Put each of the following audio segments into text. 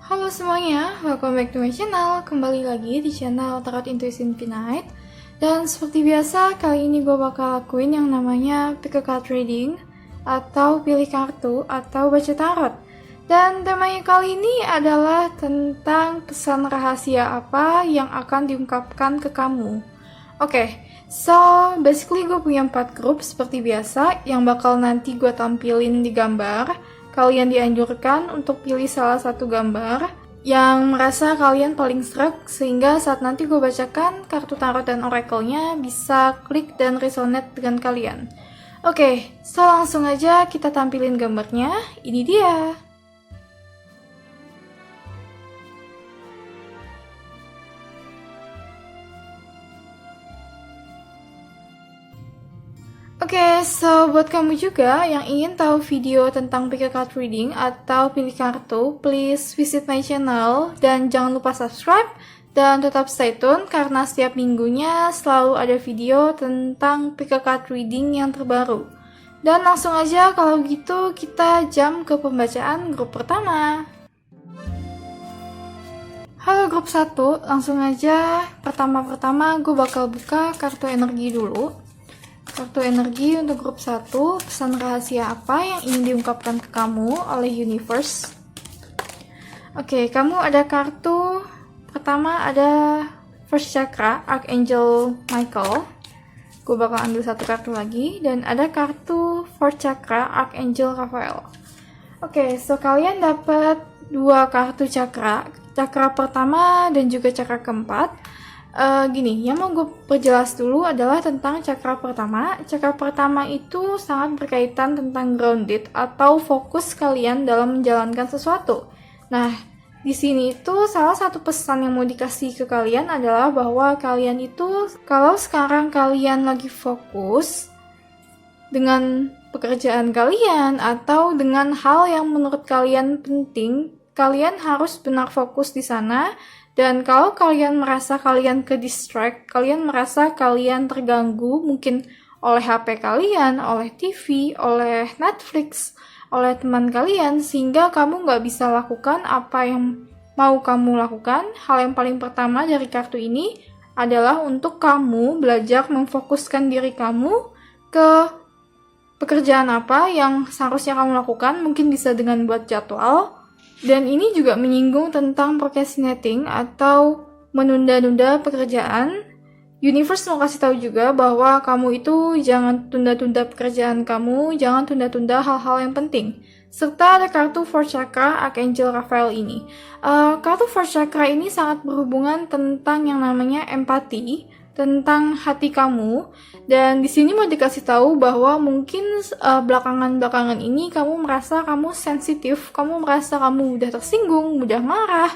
Halo semuanya, welcome back to my channel. Kembali lagi di channel Tarot Intuition Infinite. Dan seperti biasa, kali ini gue bakal lakuin yang namanya pick a card reading, atau pilih kartu, atau baca tarot. Dan temanya kali ini adalah tentang pesan rahasia apa yang akan diungkapkan ke kamu. Oke, so basically gue punya 4 grup seperti biasa yang bakal nanti gue tampilin di gambar. Kalian dianjurkan untuk pilih salah satu gambar yang merasa kalian paling sreg, sehingga saat nanti gue bacakan kartu tarot dan oracle-nya bisa klik dan resonate dengan kalian. Oke, so langsung aja kita tampilin gambarnya. Ini dia. Oke, so buat kamu juga yang ingin tahu video tentang pick a card reading atau pilih kartu, please visit my channel dan jangan lupa subscribe dan tetap stay tune karena setiap minggunya selalu ada video tentang pick a card reading yang terbaru. Dan langsung aja kalau gitu kita jump ke pembacaan grup pertama. Halo grup 1, langsung aja pertama-tama gue bakal buka kartu energi dulu. Kartu energi untuk grup 1, pesan rahasia apa yang ingin diungkapkan ke kamu oleh universe. Oke, kamu ada kartu pertama, ada first chakra, Archangel Michael. Gue bakal ambil satu kartu lagi, dan ada kartu fourth chakra, Archangel Raphael. Oke, so kalian dapat 2 kartu chakra pertama dan juga chakra keempat. Gini, yang mau gue perjelas dulu adalah tentang chakra pertama. Chakra pertama itu sangat berkaitan tentang grounded atau fokus kalian dalam menjalankan sesuatu. Nah, di sini itu salah satu pesan yang mau dikasih ke kalian adalah bahwa kalian itu, kalau sekarang kalian lagi fokus dengan pekerjaan kalian atau dengan hal yang menurut kalian penting, kalian harus benar fokus di sana. Dan kalau kalian merasa kalian ke-distract, kalian merasa kalian terganggu mungkin oleh HP kalian, oleh TV, oleh Netflix, oleh teman kalian, sehingga kamu nggak bisa lakukan apa yang mau kamu lakukan. Hal yang paling pertama dari kartu ini adalah untuk kamu belajar memfokuskan diri kamu ke pekerjaan apa yang seharusnya kamu lakukan, mungkin bisa dengan buat jadwal. Dan ini juga menyinggung tentang procrastinating atau menunda-nunda pekerjaan. Universe mau kasih tahu juga bahwa kamu itu jangan tunda-tunda pekerjaan kamu, jangan tunda-tunda hal-hal yang penting. Serta ada kartu fourth chakra, Archangel Raphael ini. Kartu fourth chakra ini sangat berhubungan tentang yang namanya empati, tentang hati kamu. Dan di sini mau dikasih tahu bahwa mungkin belakangan-belakangan ini kamu merasa kamu sensitif, kamu merasa kamu mudah tersinggung, mudah marah,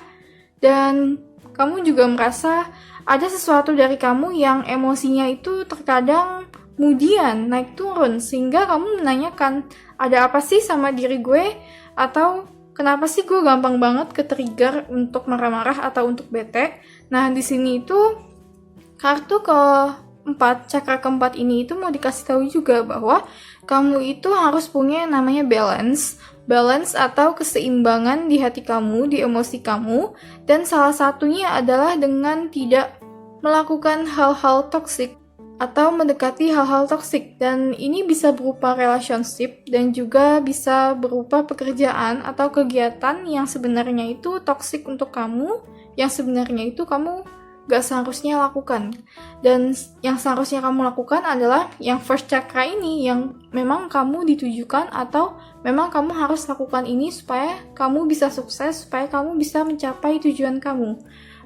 dan kamu juga merasa ada sesuatu dari kamu yang emosinya itu terkadang kemudian naik turun, sehingga kamu menanyakan, ada apa sih sama diri gue? Atau kenapa sih gue gampang banget ke-trigger untuk marah-marah atau untuk bete? Nah, di sini itu kartu keempat, chakra keempat ini itu mau dikasih tahu juga bahwa kamu itu harus punya yang namanya balance atau keseimbangan di hati kamu, di emosi kamu, dan salah satunya adalah dengan tidak melakukan hal-hal toksik atau mendekati hal-hal toksik. Dan ini bisa berupa relationship dan juga bisa berupa pekerjaan atau kegiatan yang sebenarnya itu toksik untuk kamu, yang sebenarnya itu kamu gak seharusnya lakukan. Dan yang seharusnya kamu lakukan adalah yang first chakra ini, yang memang kamu ditujukan atau memang kamu harus lakukan ini supaya kamu bisa sukses, supaya kamu bisa mencapai tujuan kamu.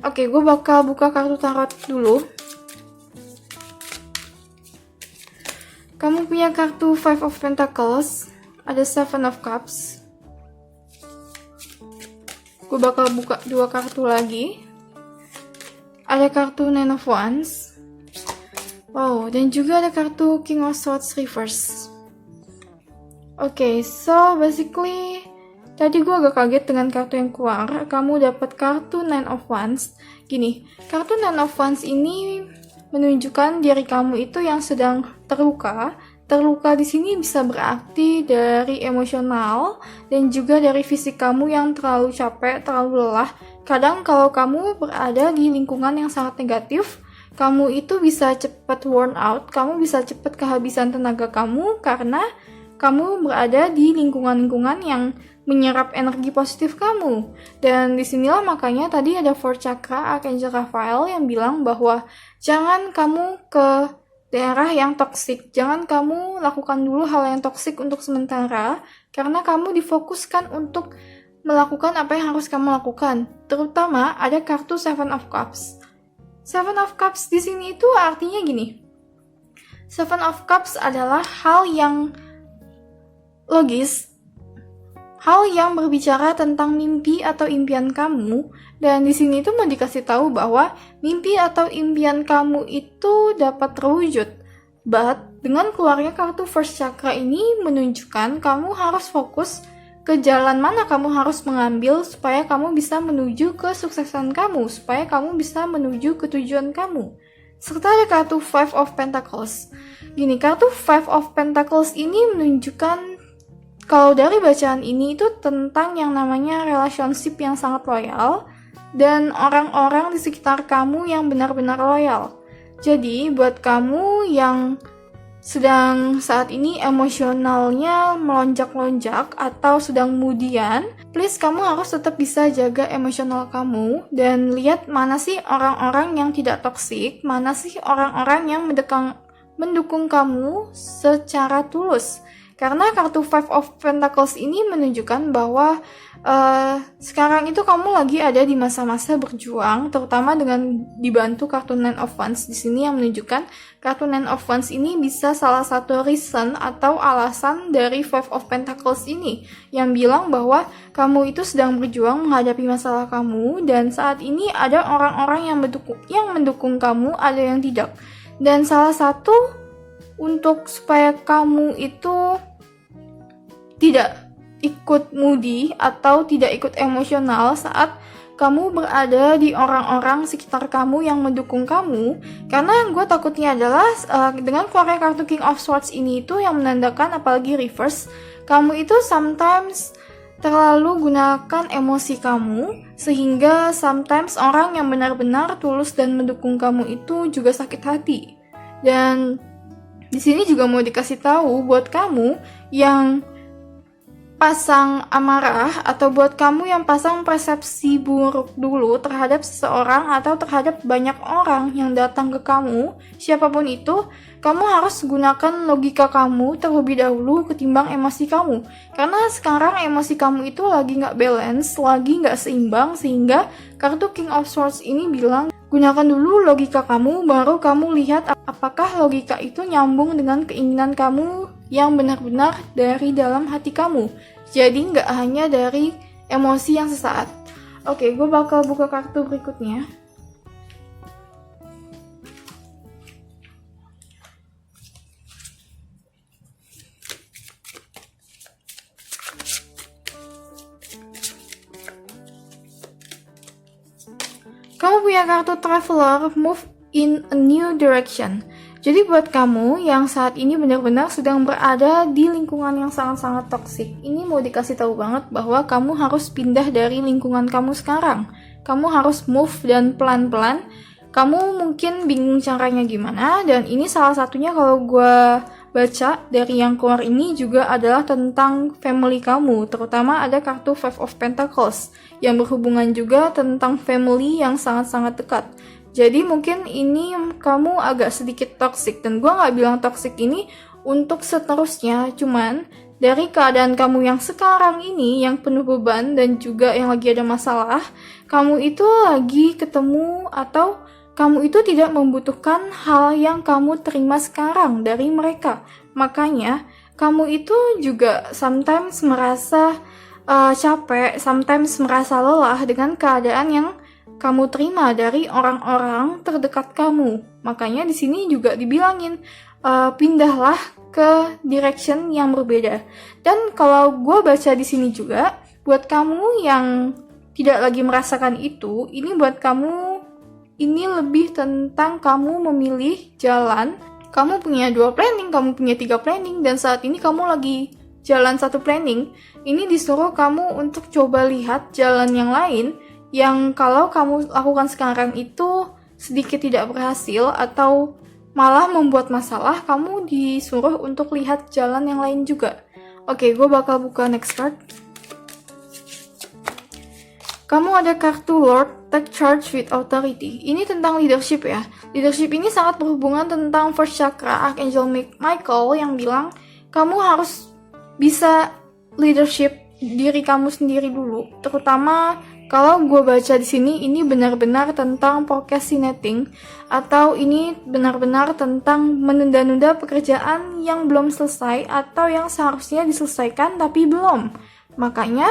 Oke, gue bakal buka kartu tarot dulu. Kamu punya kartu Five of Pentacles, ada Seven of Cups. Gue bakal buka 2 kartu lagi. Ada kartu Nine of Wands. Wow, dan juga ada kartu King of Swords reverse. Oke, so basically tadi gue agak kaget dengan kartu yang keluar. Kamu dapat kartu Nine of Wands. Gini, kartu Nine of Wands ini menunjukkan diri kamu itu yang sedang terluka terluka di sini bisa berarti dari emosional dan juga dari fisik kamu yang terlalu capek, terlalu lelah. Kadang kalau kamu berada di lingkungan yang sangat negatif, kamu itu bisa cepat worn out, kamu bisa cepat kehabisan tenaga kamu karena kamu berada di lingkungan-lingkungan yang menyerap energi positif kamu. Dan disinilah makanya tadi ada Fourth Chakra Archangel Raphael yang bilang bahwa jangan kamu ke daerah yang toksik. Jangan kamu lakukan dulu hal yang toksik untuk sementara, karena kamu difokuskan untuk melakukan apa yang harus kamu lakukan. Terutama ada kartu Seven of Cups. Seven of Cups di sini itu artinya gini. Seven of Cups adalah hal yang logis, hal yang berbicara tentang mimpi atau impian kamu, dan di sini itu mau dikasih tahu bahwa mimpi atau impian kamu itu dapat terwujud. But dengan keluarnya kartu First Chakra ini menunjukkan kamu harus fokus ke jalan mana kamu harus mengambil supaya kamu bisa menuju kesuksesan kamu, supaya kamu bisa menuju ke tujuan kamu. Serta ada kartu Five of Pentacles. Gini, kartu Five of Pentacles ini menunjukkan kalau dari bacaan ini itu tentang yang namanya relationship yang sangat loyal dan orang-orang di sekitar kamu yang benar-benar loyal. Jadi buat kamu yang sedang saat ini emosionalnya melonjak-lonjak atau sedang moodian, please kamu harus tetap bisa jaga emosional kamu dan lihat mana sih orang-orang yang tidak toksik, mana sih orang-orang yang mendukung kamu secara tulus. Karena kartu Five of Pentacles ini menunjukkan bahwa sekarang itu kamu lagi ada di masa-masa berjuang, terutama dengan dibantu kartu Nine of Wands di sini yang menunjukkan kartu Nine of Wands ini bisa salah satu reason atau alasan dari Five of Pentacles ini yang bilang bahwa kamu itu sedang berjuang menghadapi masalah kamu dan saat ini ada orang-orang yang mendukung kamu, ada yang tidak. Dan salah satu untuk supaya kamu itu tidak ikut moody atau tidak ikut emosional saat kamu berada di orang-orang sekitar kamu yang mendukung kamu, karena gue takutnya adalah dengan keluarnya kartu King of Swords ini itu yang menandakan, apalagi reverse, kamu itu sometimes terlalu gunakan emosi kamu sehingga sometimes orang yang benar-benar tulus dan mendukung kamu itu juga sakit hati. Dan di sini juga mau dikasih tahu buat kamu yang pasang amarah atau buat kamu yang pasang persepsi buruk dulu terhadap seseorang atau terhadap banyak orang yang datang ke kamu, siapapun itu, kamu harus gunakan logika kamu terlebih dahulu ketimbang emosi kamu. Karena sekarang emosi kamu itu lagi nggak balance, lagi nggak seimbang, sehingga kartu King of Swords ini bilang gunakan dulu logika kamu, baru kamu lihat apakah logika itu nyambung dengan keinginan kamu yang benar-benar dari dalam hati kamu. Jadi nggak hanya dari emosi yang sesaat. Oke, gue bakal buka kartu berikutnya. Kamu punya kartu Traveler, move in a new direction. Jadi buat kamu yang saat ini benar-benar sedang berada di lingkungan yang sangat-sangat toksik, ini mau dikasih tahu banget bahwa kamu harus pindah dari lingkungan kamu sekarang. Kamu harus move dan pelan-pelan. Kamu mungkin bingung caranya gimana, dan ini salah satunya kalau gue baca dari yang keluar ini juga adalah tentang family kamu, terutama ada kartu Five of Pentacles yang berhubungan juga tentang family yang sangat-sangat dekat. Jadi mungkin ini kamu agak sedikit toksik, dan gue gak bilang toksik ini untuk seterusnya, cuman dari keadaan kamu yang sekarang ini yang penuh beban dan juga yang lagi ada masalah, kamu itu lagi ketemu atau kamu itu tidak membutuhkan hal yang kamu terima sekarang dari mereka. Makanya kamu itu juga sometimes merasa capek, sometimes merasa lelah dengan keadaan yang kamu terima dari orang-orang terdekat kamu. Makanya di sini juga dibilangin pindahlah ke direction yang berbeda. Dan kalau gue baca di sini juga, buat kamu yang tidak lagi merasakan itu, ini buat kamu ini lebih tentang kamu memilih jalan kamu punya 2 planning, kamu punya 3 planning, dan saat ini kamu lagi jalan 1 planning, ini disuruh kamu untuk coba lihat jalan yang lain yang kalau kamu lakukan sekarang itu sedikit tidak berhasil atau malah membuat masalah, kamu disuruh untuk lihat jalan yang lain juga. Oke, gue bakal buka next card. Kamu ada kartu Lord, Take Charge with Authority. Ini tentang leadership ya. Leadership ini sangat berhubungan tentang First Chakra, Archangel Michael yang bilang kamu harus bisa leadership diri kamu sendiri dulu. Terutama kalau gue baca di sini, ini benar-benar tentang procrastinating atau ini benar-benar tentang menunda-nunda pekerjaan yang belum selesai atau yang seharusnya diselesaikan tapi belum. Makanya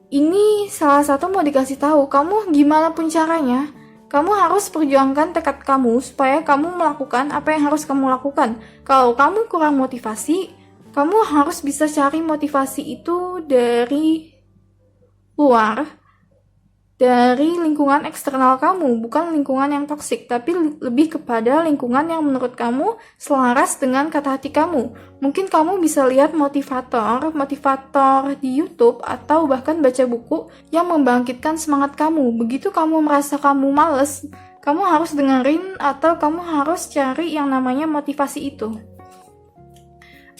ini salah satu mau dikasih tahu, kamu gimana pun caranya, kamu harus perjuangkan tekad kamu supaya kamu melakukan apa yang harus kamu lakukan. Kalau kamu kurang motivasi, kamu harus bisa cari motivasi itu dari luar, dari lingkungan eksternal kamu, bukan lingkungan yang toksik, tapi lebih kepada lingkungan yang menurut kamu selaras dengan kata hati kamu. Mungkin kamu bisa lihat motivator di YouTube atau bahkan baca buku yang membangkitkan semangat kamu. Begitu kamu merasa kamu males, kamu harus dengerin atau kamu harus cari yang namanya motivasi itu.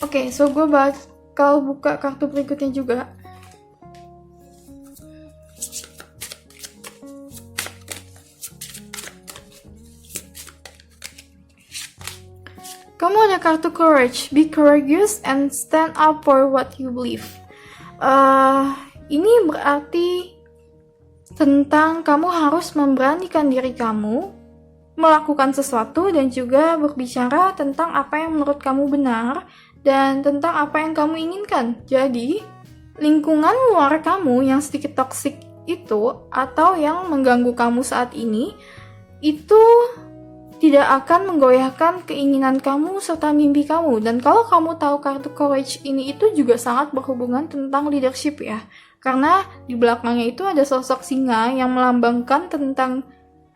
Oke, so gue bakal buka kartu berikutnya juga. Kamu ada kartu Courage, be courageous and stand up for what you believe. Ini berarti tentang kamu harus memberanikan diri kamu melakukan sesuatu dan juga berbicara tentang apa yang menurut kamu benar dan tentang apa yang kamu inginkan. Jadi, lingkungan luar kamu yang sedikit toksik itu atau yang mengganggu kamu saat ini itu tidak akan menggoyahkan keinginan kamu serta mimpi kamu. Dan kalau kamu tahu kartu Courage ini itu juga sangat berhubungan tentang leadership ya. Karena di belakangnya itu ada sosok singa yang melambangkan tentang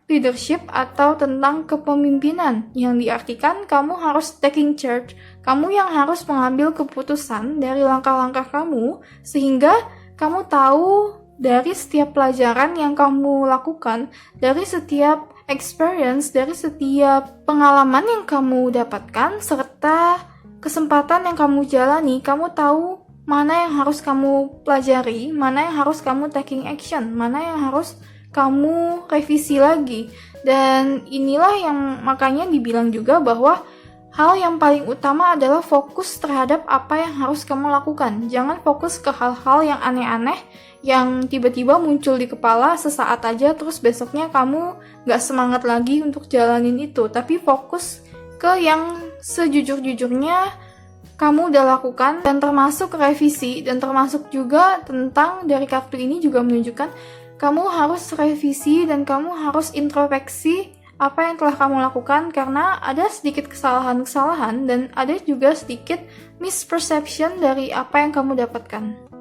leadership atau tentang kepemimpinan. Yang diartikan kamu harus taking charge. Kamu yang harus mengambil keputusan dari langkah-langkah kamu sehingga kamu tahu dari setiap pelajaran yang kamu lakukan, dari setiap experience, dari setiap pengalaman yang kamu dapatkan, serta kesempatan yang kamu jalani, kamu tahu mana yang harus kamu pelajari, mana yang harus kamu taking action, mana yang harus kamu revisi lagi. Dan inilah yang makanya dibilang juga bahwa hal yang paling utama adalah fokus terhadap apa yang harus kamu lakukan. Jangan fokus ke hal-hal yang aneh-aneh yang tiba-tiba muncul di kepala sesaat aja terus besoknya kamu gak semangat lagi untuk jalanin itu. Tapi fokus ke yang sejujur-jujurnya kamu udah lakukan dan termasuk revisi dan termasuk juga tentang dari kartu ini juga menunjukkan kamu harus revisi dan kamu harus introspeksi apa yang telah kamu lakukan karena ada sedikit kesalahan-kesalahan dan ada juga sedikit misperception dari apa yang kamu dapatkan.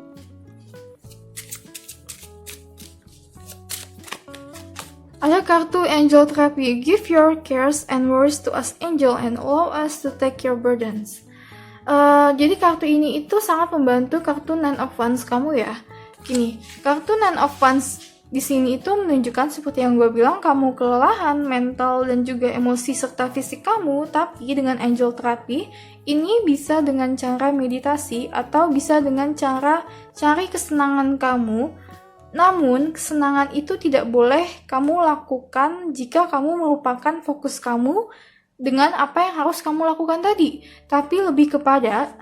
Ada kartu Angel Therapy. Give your cares and worries to us angel and allow us to take your burdens. Jadi kartu ini itu sangat membantu kartu Nine of Wands kamu ya. Gini, kartu Nine of Wands di sini itu menunjukkan seperti yang gue bilang, kamu kelelahan mental dan juga emosi serta fisik kamu, tapi dengan Angel Therapy ini bisa dengan cara meditasi atau bisa dengan cara cari kesenangan kamu. Namun, kesenangan itu tidak boleh kamu lakukan jika kamu melupakan fokus kamu dengan apa yang harus kamu lakukan tadi. Tapi lebih kepada,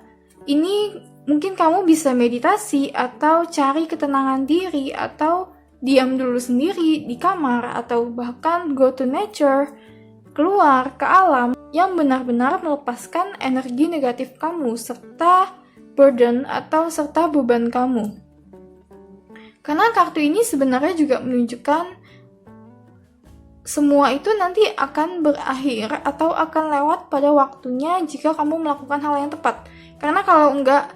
ini mungkin kamu bisa meditasi atau cari ketenangan diri atau diam dulu sendiri di kamar atau bahkan go to nature, keluar ke alam yang benar-benar melepaskan energi negatif kamu serta burden atau serta beban kamu. Karena kartu ini sebenarnya juga menunjukkan semua itu nanti akan berakhir atau akan lewat pada waktunya jika kamu melakukan hal yang tepat. Karena kalau enggak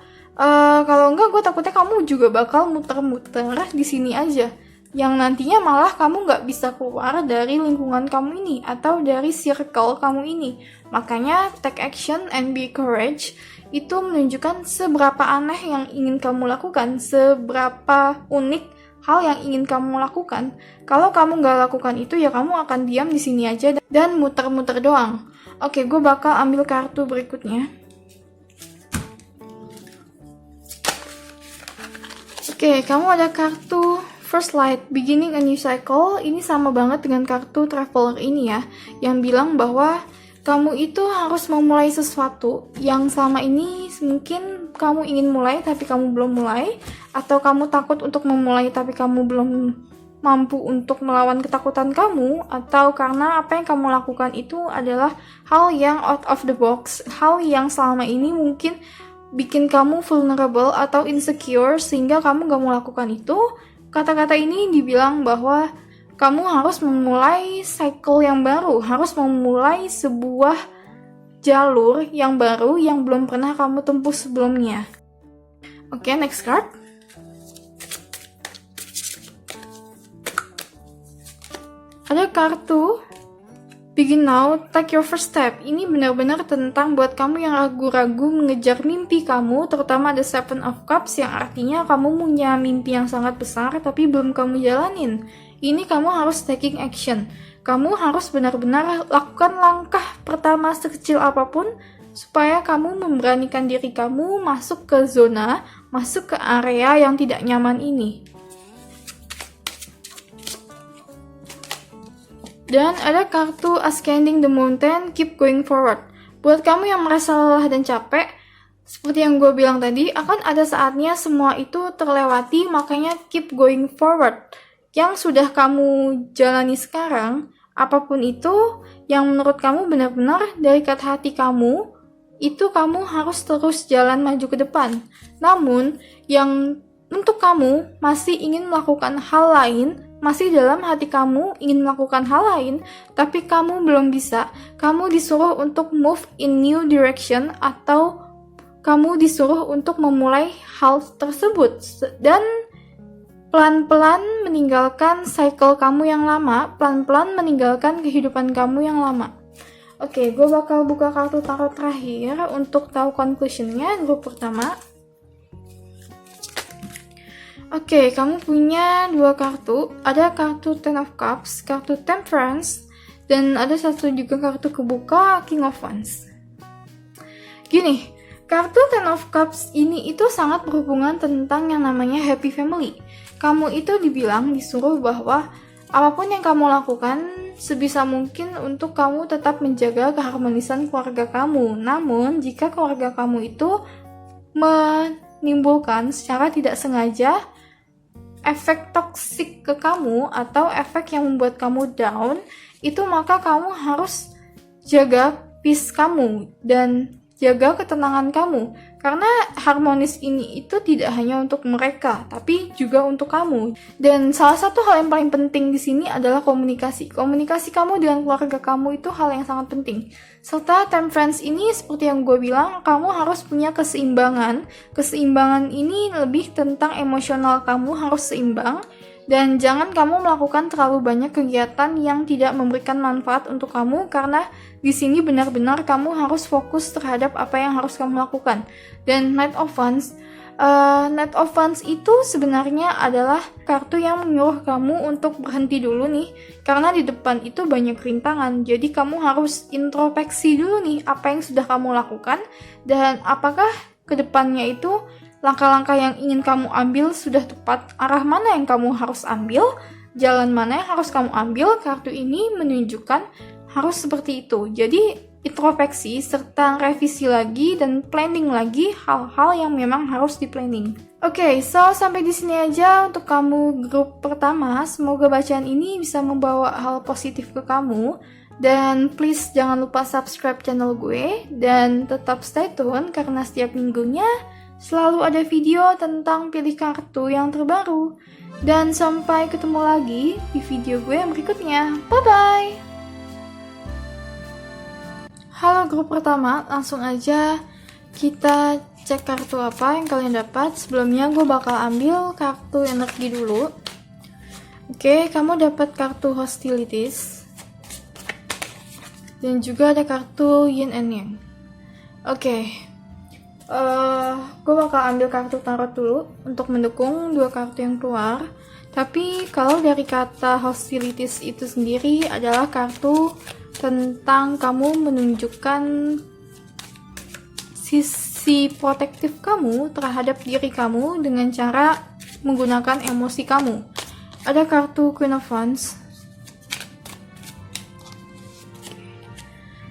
gue takutnya kamu juga bakal muter-muter di sini aja. yang nantinya malah kamu nggak bisa keluar dari lingkungan kamu ini atau dari circle kamu ini. Makanya take action and be courage itu menunjukkan seberapa aneh yang ingin kamu lakukan, seberapa unik hal yang ingin kamu lakukan. Kalau kamu nggak lakukan itu, ya kamu akan diam di sini aja dan muter-muter doang. Oke, gue bakal ambil kartu berikutnya. Oke, kamu ada kartu First Light, Beginning a New Cycle. Ini sama banget dengan kartu Traveler ini ya, yang bilang bahwa kamu itu harus memulai sesuatu yang selama ini mungkin kamu ingin mulai tapi kamu belum mulai, atau kamu takut untuk memulai tapi kamu belum mampu untuk melawan ketakutan kamu, atau karena apa yang kamu lakukan itu adalah hal yang out of the box, hal yang selama ini mungkin bikin kamu vulnerable atau insecure sehingga kamu gak mau lakukan itu. Kata-kata ini dibilang bahwa kamu harus memulai cycle yang baru, harus memulai sebuah jalur yang baru yang belum pernah kamu tempuh sebelumnya. Oke, next card. Ada kartu Begin Now, Take Your First Step. Ini benar-benar tentang buat kamu yang ragu-ragu mengejar mimpi kamu, terutama ada Seven of Cups yang artinya kamu punya mimpi yang sangat besar tapi belum kamu jalanin. Ini kamu harus taking action. Kamu harus benar-benar lakukan langkah pertama sekecil apapun supaya kamu memberanikan diri kamu masuk ke zona, masuk ke area yang tidak nyaman ini. Dan ada kartu Ascending the Mountain, Keep Going Forward. Buat kamu yang merasa lelah dan capek, seperti yang gue bilang tadi, akan ada saatnya semua itu terlewati, makanya keep going forward. Yang sudah kamu jalani sekarang, apapun itu yang menurut kamu benar-benar dari kata hati kamu, itu kamu harus terus jalan maju ke depan. Namun, yang untuk kamu masih ingin melakukan hal lain, masih dalam hati kamu ingin melakukan hal lain, tapi kamu belum bisa, kamu disuruh untuk move in new direction, atau kamu disuruh untuk memulai hal tersebut. Dan pelan-pelan meninggalkan cycle kamu yang lama, pelan-pelan meninggalkan kehidupan kamu yang lama. Oke, gue bakal buka kartu tarot terakhir untuk tahu conclusionnya, grup pertama. Oke, kamu punya dua kartu. Ada kartu Ten of Cups, kartu Temperance, dan ada satu juga kartu kebuka, King of Wands. Gini, kartu Ten of Cups ini itu sangat berhubungan tentang yang namanya happy family. Kamu itu dibilang, disuruh bahwa apapun yang kamu lakukan sebisa mungkin untuk kamu tetap menjaga keharmonisan keluarga kamu. Namun, jika keluarga kamu itu menimbulkan secara tidak sengaja efek toksik ke kamu atau efek yang membuat kamu down, itu maka kamu harus jaga peace kamu dan jaga ketenangan kamu. Karena harmonis ini itu tidak hanya untuk mereka, tapi juga untuk kamu. Dan salah satu hal yang paling penting di sini adalah komunikasi. Komunikasi kamu dengan keluarga kamu itu hal yang sangat penting. Serta Temperance ini seperti yang gue bilang, kamu harus punya keseimbangan. Keseimbangan ini lebih tentang emosional kamu harus seimbang. Dan jangan kamu melakukan terlalu banyak kegiatan yang tidak memberikan manfaat untuk kamu, karena di sini benar-benar kamu harus fokus terhadap apa yang harus kamu lakukan. Dan Knight of Wands itu sebenarnya adalah kartu yang menyuruh kamu untuk berhenti dulu nih, karena di depan itu banyak rintangan. Jadi kamu harus introspeksi dulu nih apa yang sudah kamu lakukan dan apakah kedepannya itu langkah-langkah yang ingin kamu ambil sudah tepat, arah mana yang kamu harus ambil, jalan mana yang harus kamu ambil. Kartu ini menunjukkan harus seperti itu. Jadi introspeksi serta revisi lagi dan planning lagi hal-hal yang memang harus di planning. Oke, so sampai di sini aja untuk kamu grup pertama. Semoga bacaan ini bisa membawa hal positif ke kamu. Dan please jangan lupa subscribe channel gue dan tetap stay tune karena setiap minggunya selalu ada video tentang pilih kartu yang terbaru. Dan sampai ketemu lagi di video gue yang berikutnya. Bye-bye! Halo grup pertama, langsung aja kita cek kartu apa yang kalian dapat. Sebelumnya gue bakal ambil kartu energi dulu. Oke, kamu dapat kartu hostilities. Dan juga ada kartu yin and yang. Oke. Gue bakal ambil kartu tarot dulu untuk mendukung dua kartu yang keluar. Tapi kalau dari kata hostilities itu sendiri adalah kartu tentang kamu menunjukkan sisi protektif kamu terhadap diri kamu dengan cara menggunakan emosi kamu. Ada kartu Queen of Wands,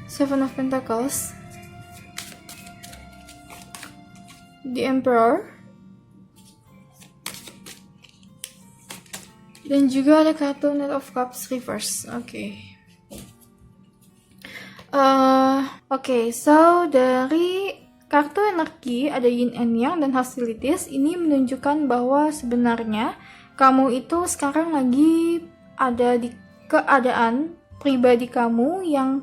Seven of Pentacles, The Emperor, dan juga ada kartu Knight of Cups reverse. Oke, so dari kartu energi ada yin and yang dan hostilities. Ini menunjukkan bahwa sebenarnya kamu itu sekarang lagi ada di keadaan pribadi kamu yang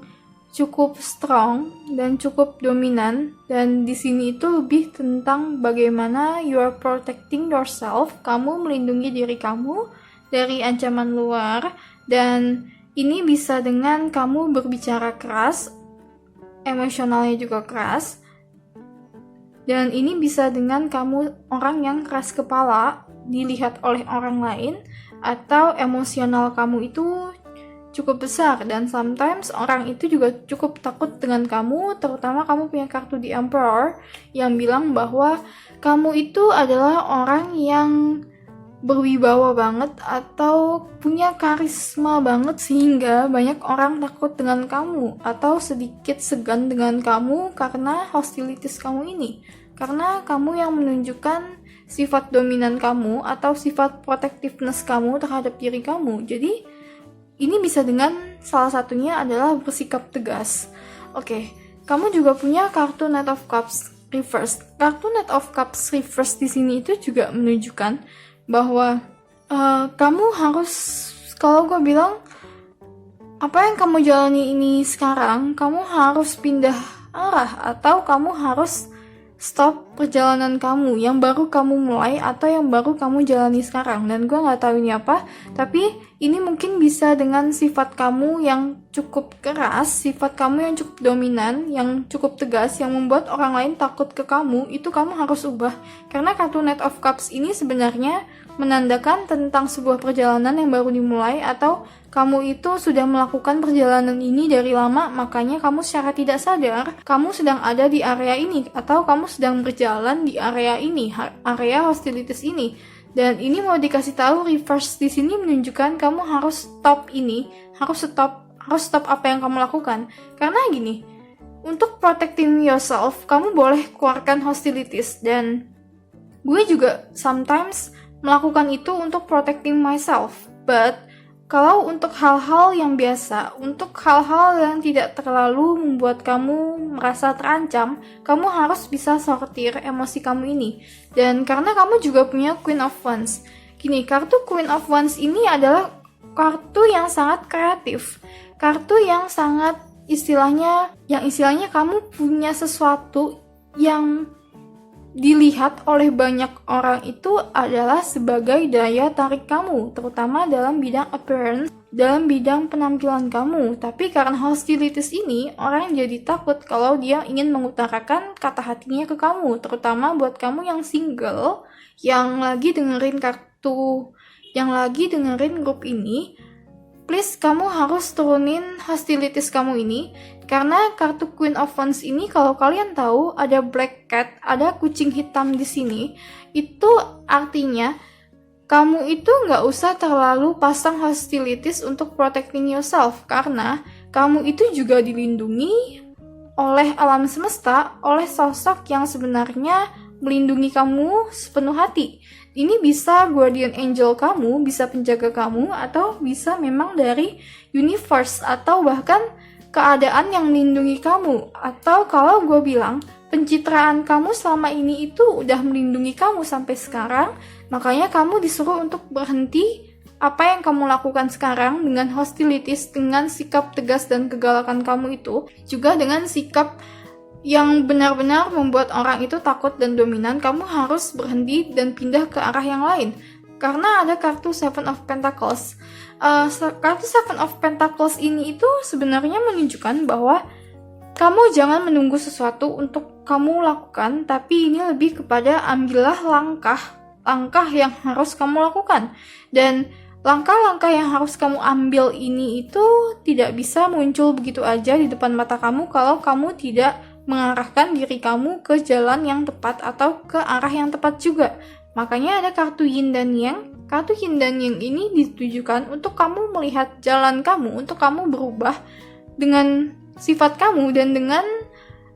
cukup strong dan cukup dominan, dan di sini itu lebih tentang bagaimana you are protecting yourself. Kamu melindungi diri kamu dari ancaman luar, dan ini bisa dengan kamu berbicara keras, emosionalnya juga keras, dan ini bisa dengan kamu orang yang keras kepala dilihat oleh orang lain, atau emosional kamu itu cukup besar, dan sometimes orang itu juga cukup takut dengan kamu, terutama kamu punya kartu The Emperor yang bilang bahwa kamu itu adalah orang yang berwibawa banget atau punya karisma banget sehingga banyak orang takut dengan kamu atau sedikit segan dengan kamu karena hostilities kamu ini. Karena kamu yang menunjukkan sifat dominan kamu atau sifat protectiveness kamu terhadap diri kamu. Jadi ini bisa dengan salah satunya adalah bersikap tegas. Oke, kamu juga punya kartu Knight of Cups reverse. Kartu Knight of Cups reverse di sini itu juga menunjukkan bahwa kamu harus, kalau gue bilang apa yang kamu jalani ini sekarang, kamu harus pindah arah atau kamu harus stop perjalanan kamu yang baru kamu mulai atau yang baru kamu jalani sekarang. Dan gue gak tahu ini apa, tapi ini mungkin bisa dengan sifat kamu yang cukup keras, sifat kamu yang cukup dominan, yang cukup tegas, yang membuat orang lain takut ke kamu. Itu kamu harus ubah, karena kartu Knight of Cups ini sebenarnya menandakan tentang sebuah perjalanan yang baru dimulai, atau kamu itu sudah melakukan perjalanan ini dari lama, makanya kamu secara tidak sadar kamu sedang ada di area ini, atau kamu sedang berjalan di area ini, area hostilities ini. Dan ini mau dikasih tahu, reverse di sini menunjukkan kamu harus stop ini, harus stop apa yang kamu lakukan. Karena gini, untuk protecting yourself, kamu boleh keluarkan hostilities, dan gue juga sometimes melakukan itu untuk protecting myself. But kalau untuk hal-hal yang biasa, untuk hal-hal yang tidak terlalu membuat kamu merasa terancam, kamu harus bisa sortir emosi kamu ini. Dan karena kamu juga punya Queen of Wands. Gini, kartu Queen of Wands ini adalah kartu yang sangat kreatif. Kartu yang sangat istilahnya kamu punya sesuatu yang dilihat oleh banyak orang itu adalah sebagai daya tarik kamu, terutama dalam bidang appearance, dalam bidang penampilan kamu. Tapi karena hostilities ini, orang jadi takut kalau dia ingin mengutarakan kata hatinya ke kamu, terutama buat kamu yang single, yang lagi dengerin grup ini. Please, kamu harus turunin hostilities kamu ini, karena kartu Queen of Wands ini, kalau kalian tahu ada black cat, ada kucing hitam di sini, itu artinya kamu itu nggak usah terlalu pasang hostilities untuk protecting yourself, karena kamu itu juga dilindungi oleh alam semesta, oleh sosok yang sebenarnya melindungi kamu sepenuh hati. Ini bisa guardian angel kamu, bisa penjaga kamu, atau bisa memang dari universe, atau bahkan keadaan yang melindungi kamu. Atau kalau gue bilang, pencitraan kamu selama ini itu udah melindungi kamu sampai sekarang, makanya kamu disuruh untuk berhenti apa yang kamu lakukan sekarang dengan hostilities, dengan sikap tegas dan kegalakan kamu itu, juga dengan sikap yang benar-benar membuat orang itu takut dan dominan. Kamu harus berhenti dan pindah ke arah yang lain. Karena ada kartu Seven of Pentacles. Kartu Seven of Pentacles ini itu sebenarnya menunjukkan bahwa kamu jangan menunggu sesuatu untuk kamu lakukan, tapi ini lebih kepada ambillah langkah yang harus kamu lakukan. Dan langkah-langkah yang harus kamu ambil ini itu tidak bisa muncul begitu aja di depan mata kamu kalau kamu tidak mengarahkan diri kamu ke jalan yang tepat atau ke arah yang tepat juga. Makanya ada kartu Yin dan Yang. Kartu Yin dan Yang ini ditujukan untuk kamu melihat jalan kamu, untuk kamu berubah dengan sifat kamu dan dengan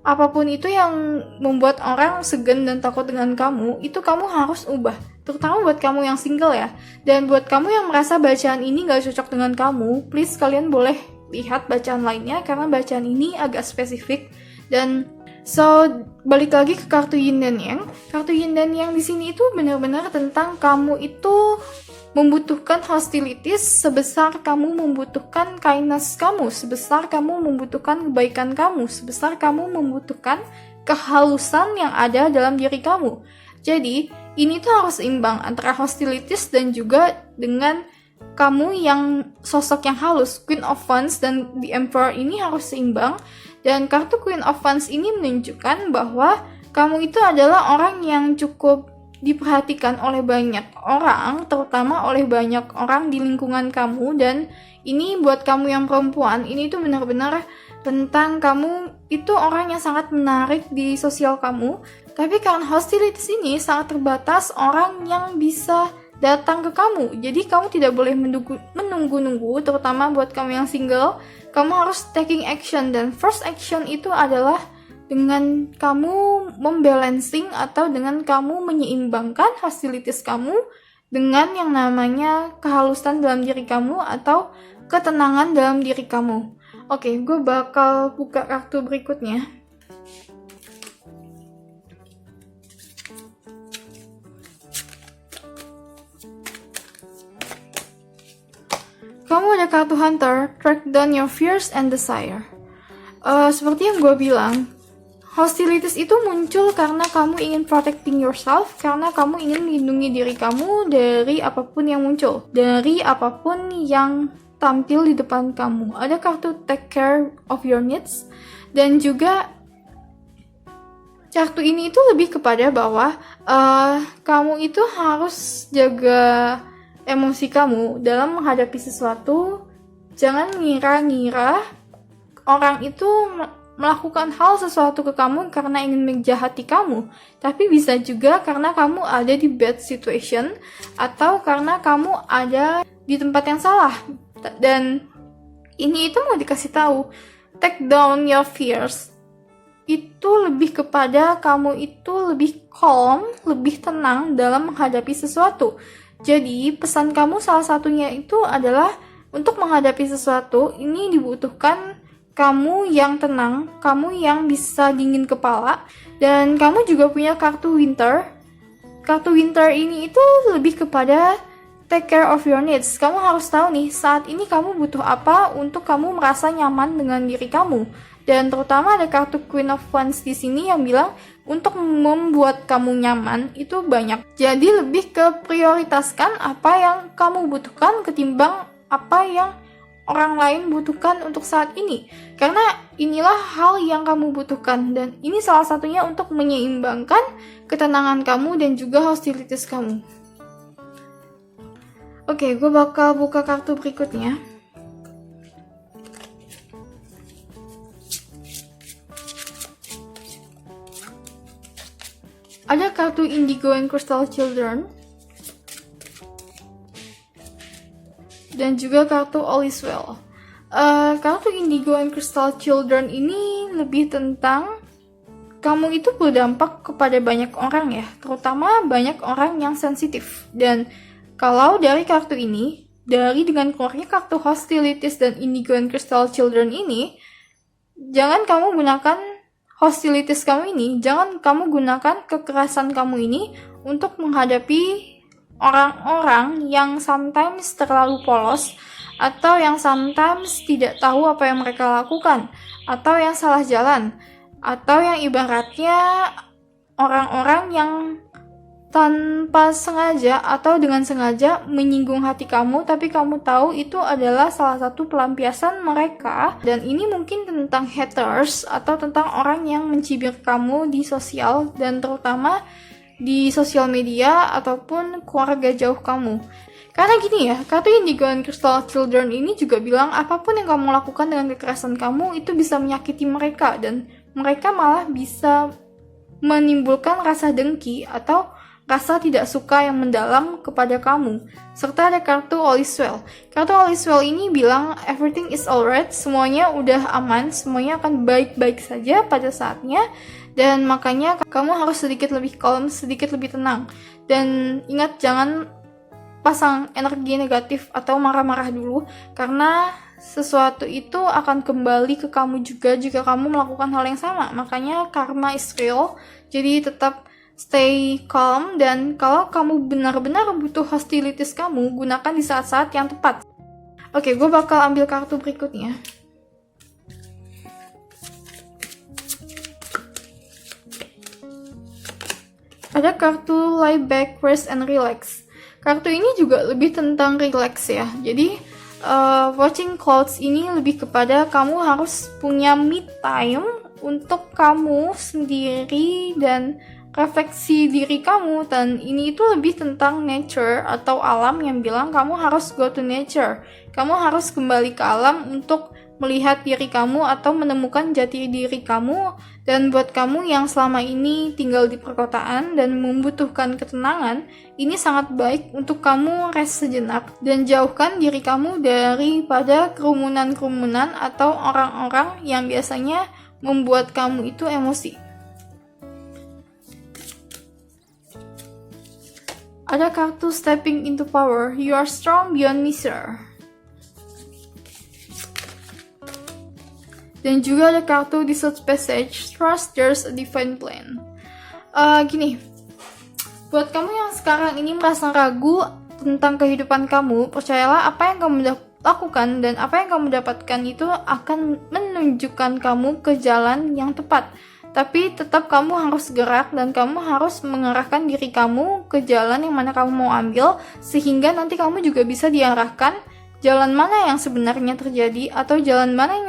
apapun itu yang membuat orang segan dan takut dengan kamu, itu kamu harus ubah. Terutama buat kamu yang single ya. Dan buat kamu yang merasa bacaan ini gak cocok dengan kamu, please kalian boleh lihat bacaan lainnya karena bacaan ini agak spesifik. Dan balik lagi ke kartu Yin dan Yang. Kartu Yin dan Yang di sini itu benar-benar tentang kamu itu membutuhkan hostilities sebesar kamu membutuhkan kindness kamu, sebesar kamu membutuhkan kebaikan kamu, sebesar kamu membutuhkan kehalusan yang ada dalam diri kamu. Jadi, ini tuh harus imbang antara hostilities dan juga dengan kamu yang sosok yang halus. Queen of Wands dan The Emperor ini harus seimbang. Dan kartu Queen of Wands ini menunjukkan bahwa kamu itu adalah orang yang cukup diperhatikan oleh banyak orang, terutama oleh banyak orang di lingkungan kamu. Dan ini buat kamu yang perempuan, ini tuh benar-benar tentang kamu itu orang yang sangat menarik di sosial kamu. Tapi karena hostilities ini sangat terbatas orang yang bisa datang ke kamu. Jadi kamu tidak boleh menunggu-nunggu, terutama buat kamu yang single. Kamu harus taking action, dan first action itu adalah dengan kamu membalancing atau dengan kamu menyeimbangkan hostilities kamu dengan yang namanya kehalusan dalam diri kamu atau ketenangan dalam diri kamu. Oke, gue bakal buka kartu berikutnya. Kamu ada kartu Hunter, track down your fears and desire. Seperti yang gue bilang, hostilities itu muncul karena kamu ingin protecting yourself, karena kamu ingin melindungi diri kamu dari apapun yang muncul, dari apapun yang tampil di depan kamu. Ada kartu take care of your needs, dan juga kartu ini itu lebih kepada bahwa kamu itu harus jaga emosi kamu dalam menghadapi sesuatu. Jangan ngira-ngira orang itu melakukan hal sesuatu ke kamu karena ingin menjahati kamu, tapi bisa juga karena kamu ada di bad situation atau karena kamu ada di tempat yang salah. Dan ini itu mau dikasih tahu, take down your fears itu lebih kepada kamu itu lebih calm, lebih tenang dalam menghadapi sesuatu. Jadi pesan kamu salah satunya itu adalah untuk menghadapi sesuatu ini dibutuhkan kamu yang tenang, kamu yang bisa dingin kepala, dan kamu juga punya kartu Winter. Kartu Winter ini itu lebih kepada take care of your needs. Kamu harus tahu nih, saat ini kamu butuh apa untuk kamu merasa nyaman dengan diri kamu. Dan terutama ada kartu Queen of Wands di sini yang bilang untuk membuat kamu nyaman itu banyak. Jadi lebih ke prioritaskan apa yang kamu butuhkan ketimbang apa yang orang lain butuhkan untuk saat ini. Karena inilah hal yang kamu butuhkan, dan ini salah satunya untuk menyeimbangkan ketenangan kamu dan juga hostilities kamu. Oke, gue bakal buka kartu berikutnya. Ada kartu Indigo and Crystal Children, dan juga kartu All is Well. Kartu Indigo and Crystal Children ini lebih tentang kamu itu berdampak kepada banyak orang ya, terutama banyak orang yang sensitif. Dan kalau dari kartu ini, dengan keluarnya kartu Hostilities dan Indigo and Crystal Children ini, jangan kamu gunakan hostilities kamu ini, jangan kamu gunakan kekerasan kamu ini untuk menghadapi orang-orang yang sometimes terlalu polos, atau yang sometimes tidak tahu apa yang mereka lakukan, atau yang salah jalan, atau yang ibaratnya orang-orang yang tanpa sengaja atau dengan sengaja menyinggung hati kamu, tapi kamu tahu itu adalah salah satu pelampiasan mereka, dan ini mungkin tentang haters atau tentang orang yang mencibir kamu di sosial, dan terutama di sosial media ataupun keluarga jauh kamu. Karena gini ya, kartu Indigo and Crystal Children ini juga bilang apapun yang kamu lakukan dengan kekerasan kamu itu bisa menyakiti mereka, dan mereka malah bisa menimbulkan rasa dengki atau rasa tidak suka yang mendalam kepada kamu. Serta ada kartu All is Well. Kartu All is Well ini bilang everything is alright, semuanya udah aman, semuanya akan baik-baik saja pada saatnya, dan makanya kamu harus sedikit lebih calm, sedikit lebih tenang. Dan ingat, jangan pasang energi negatif atau marah-marah dulu, karena sesuatu itu akan kembali ke kamu juga jika kamu melakukan hal yang sama. Makanya karma is real, jadi tetap stay calm, dan kalau kamu benar-benar butuh hostilities kamu, gunakan di saat-saat yang tepat. Oke, gue bakal ambil kartu berikutnya. Ada kartu Lie Back, Rest and Relax. Kartu ini juga lebih tentang relax ya. Jadi watching clouds ini lebih kepada kamu harus punya me time untuk kamu sendiri dan refleksi diri kamu, dan ini itu lebih tentang nature atau alam yang bilang kamu harus go to nature. Kamu harus kembali ke alam untuk melihat diri kamu atau menemukan jati diri kamu. Dan buat kamu yang selama ini tinggal di perkotaan dan membutuhkan ketenangan, ini sangat baik untuk kamu rest sejenak dan jauhkan diri kamu daripada kerumunan-kerumunan atau orang-orang yang biasanya membuat kamu itu emosi. Ada kartu Stepping into Power, You are strong beyond measure. Dan juga ada kartu Dissolved Passage, Trust there's a divine plan. Gini, buat kamu yang sekarang ini merasa ragu tentang kehidupan kamu, percayalah apa yang kamu lakukan dan apa yang kamu dapatkan itu akan menunjukkan kamu ke jalan yang tepat. Tapi tetap kamu harus gerak dan kamu harus mengarahkan diri kamu ke jalan yang mana kamu mau ambil, sehingga nanti kamu juga bisa diarahkan jalan mana yang sebenarnya terjadi atau jalan mana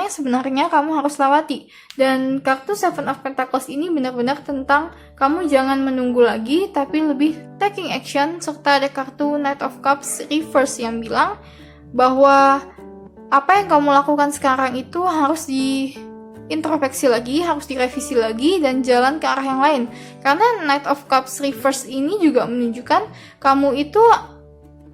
yang sebenarnya kamu harus lewati. Dan kartu Seven of Pentacles ini benar-benar tentang kamu jangan menunggu lagi, tapi lebih taking action. Serta ada kartu Knight of Cups Reverse yang bilang bahwa apa yang kamu lakukan sekarang itu harus introspeksi lagi, harus direvisi lagi dan jalan ke arah yang lain. Karena Knight of Cups Reverse ini juga menunjukkan kamu itu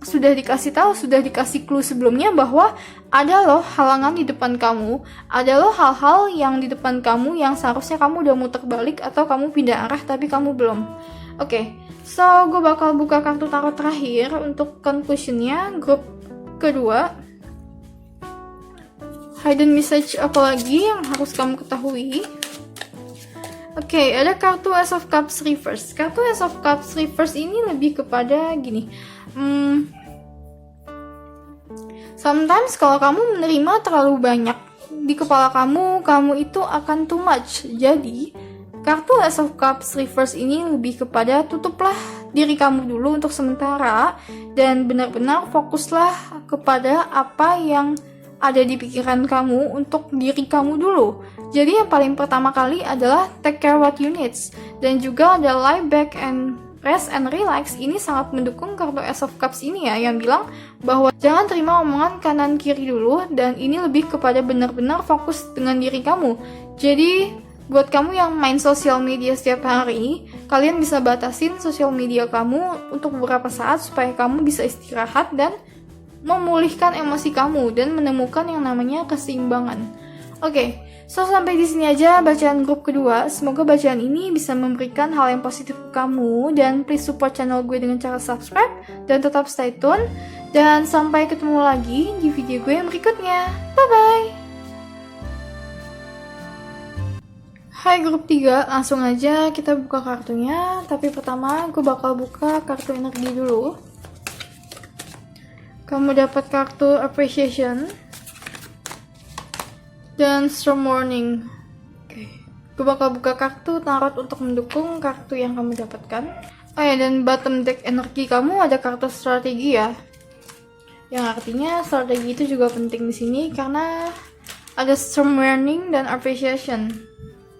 sudah dikasih tahu, sudah dikasih clue sebelumnya bahwa ada loh halangan di depan kamu, ada loh hal-hal yang di depan kamu yang seharusnya kamu udah muter balik atau kamu pindah arah tapi kamu belum. Oke, so gue bakal buka kartu tarot terakhir untuk conclusionnya, grup kedua. Hidden message apa lagi yang harus kamu ketahui? Oke, ada kartu Ace of Cups Reverse. Kartu Ace of Cups Reverse ini lebih kepada gini. Sometimes kalau kamu menerima terlalu banyak di kepala kamu itu akan too much. Jadi, kartu Ace of Cups Reverse ini lebih kepada tutuplah diri kamu dulu untuk sementara dan benar-benar fokuslah kepada apa yang ada di pikiran kamu untuk diri kamu dulu. Jadi yang paling pertama kali adalah take care what you need. Dan juga ada lie back and rest and relax. Ini sangat mendukung kartu Ace of Cups ini ya, yang bilang bahwa jangan terima omongan kanan kiri dulu, dan ini lebih kepada benar-benar fokus dengan diri kamu. Jadi buat kamu yang main sosial media setiap hari, kalian bisa batasin sosial media kamu untuk beberapa saat supaya kamu bisa istirahat dan memulihkan emosi kamu dan menemukan yang namanya keseimbangan. Oke, so sampai di sini aja bacaan grup kedua. Semoga bacaan ini bisa memberikan hal yang positif ke kamu, dan please support channel gue dengan cara subscribe dan tetap stay tune. Dan sampai ketemu lagi di video gue yang berikutnya. Bye bye. Hai grup 3, langsung aja kita buka kartunya. Tapi pertama gue bakal buka kartu energi dulu. Kamu dapat kartu Appreciation dan Storm Warning. Oke. Gue bakal buka kartu tarot untuk mendukung kartu yang kamu dapatkan. Oh ya, dan bottom deck energi kamu ada kartu strategi ya. Yang artinya strategi itu juga penting di sini karena ada storm warning dan appreciation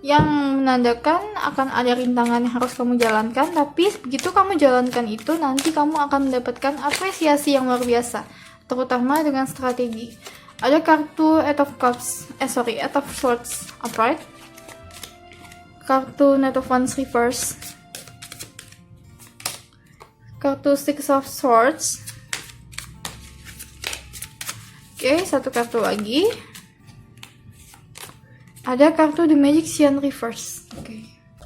yang menandakan akan ada rintangan yang harus kamu jalankan, tapi begitu kamu jalankan itu nanti kamu akan mendapatkan apresiasi yang luar biasa, terutama dengan strategi. Ada kartu Eight of Swords upright, kartu Knight of Wands reverse, kartu Six of Swords. Oke, satu kartu lagi. Ada kartu The Magician reverse.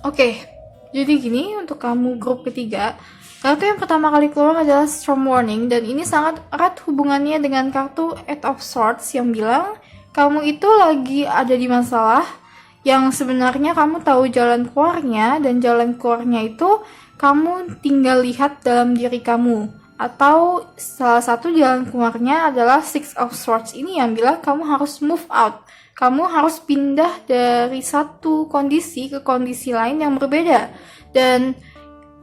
Oke. Jadi gini, untuk kamu grup ketiga, kartu yang pertama kali keluar adalah Storm Warning, dan ini sangat erat hubungannya dengan kartu Eight of Swords yang bilang kamu itu lagi ada di masalah yang sebenarnya kamu tahu jalan keluarnya, dan jalan keluarnya itu kamu tinggal lihat dalam diri kamu. Atau salah satu jalan keluarnya adalah Six of Swords ini yang bilang kamu harus move out. Kamu harus pindah dari satu kondisi ke kondisi lain yang berbeda. Dan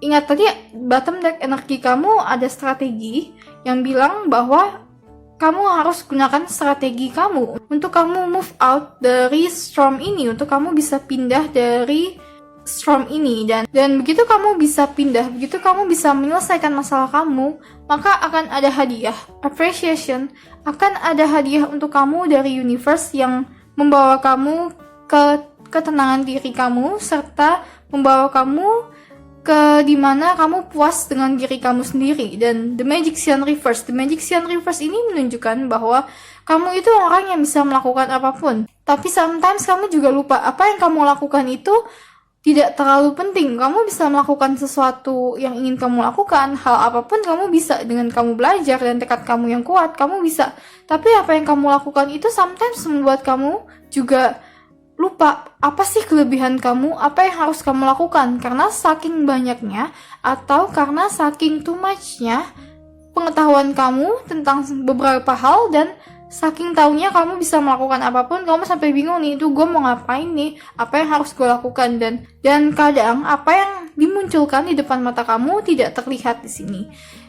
ingat tadi bottom deck energi kamu ada strategi yang bilang bahwa kamu harus gunakan strategi kamu untuk kamu move out dari storm ini, untuk kamu bisa pindah dari storm ini. Dan begitu kamu bisa pindah, begitu kamu bisa menyelesaikan masalah kamu, maka akan ada hadiah appreciation, akan ada hadiah untuk kamu dari universe yang membawa kamu ke ketenangan diri kamu, serta membawa kamu ke dimana kamu puas dengan diri kamu sendiri. Dan The Magician Reverse ini menunjukkan bahwa kamu itu orang yang bisa melakukan apapun, tapi sometimes kamu juga lupa apa yang kamu lakukan itu tidak terlalu penting. Kamu bisa melakukan sesuatu yang ingin kamu lakukan, hal apapun kamu bisa, dengan kamu belajar dan tekad kamu yang kuat, kamu bisa. Tapi apa yang kamu lakukan itu sometimes membuat kamu juga lupa apa sih kelebihan kamu, apa yang harus kamu lakukan, karena saking banyaknya atau karena saking too much-nya pengetahuan kamu tentang beberapa hal, dan saking taunya kamu bisa melakukan apapun, kamu sampai bingung nih, itu gue mau ngapain nih, apa yang harus gue lakukan, dan kadang apa yang dimunculkan di depan mata kamu tidak terlihat di sini.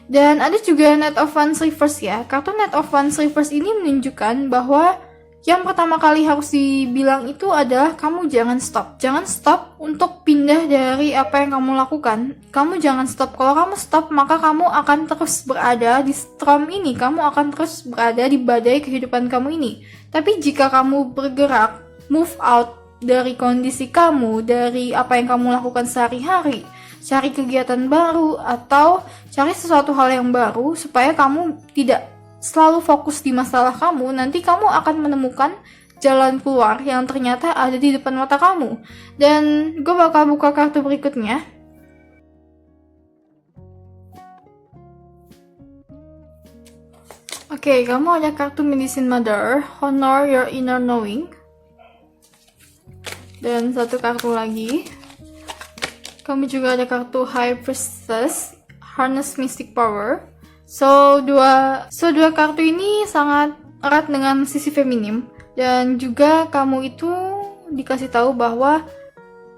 Dan ada juga Knight of Wands reverse ya. Kartu Knight of Wands reverse ini menunjukkan bahwa yang pertama kali harus dibilang itu adalah kamu jangan stop. Jangan stop untuk pindah dari apa yang kamu lakukan. Kamu jangan stop. Kalau kamu stop, maka kamu akan terus berada di storm ini. Kamu akan terus berada di badai kehidupan kamu ini. Tapi jika kamu bergerak, move out dari kondisi kamu, dari apa yang kamu lakukan sehari-hari, cari kegiatan baru atau cari sesuatu hal yang baru supaya kamu tidak selalu fokus di masalah kamu, nanti kamu akan menemukan jalan keluar yang ternyata ada di depan mata kamu. Dan gue bakal buka kartu berikutnya. Oke, kamu ada kartu Medicine Mother, Honor Your Inner Knowing. Dan satu kartu lagi. Kamu juga ada kartu High Priestess, Harness Mystic Power. So dua kartu ini sangat erat dengan sisi feminim, dan juga kamu itu dikasih tahu bahwa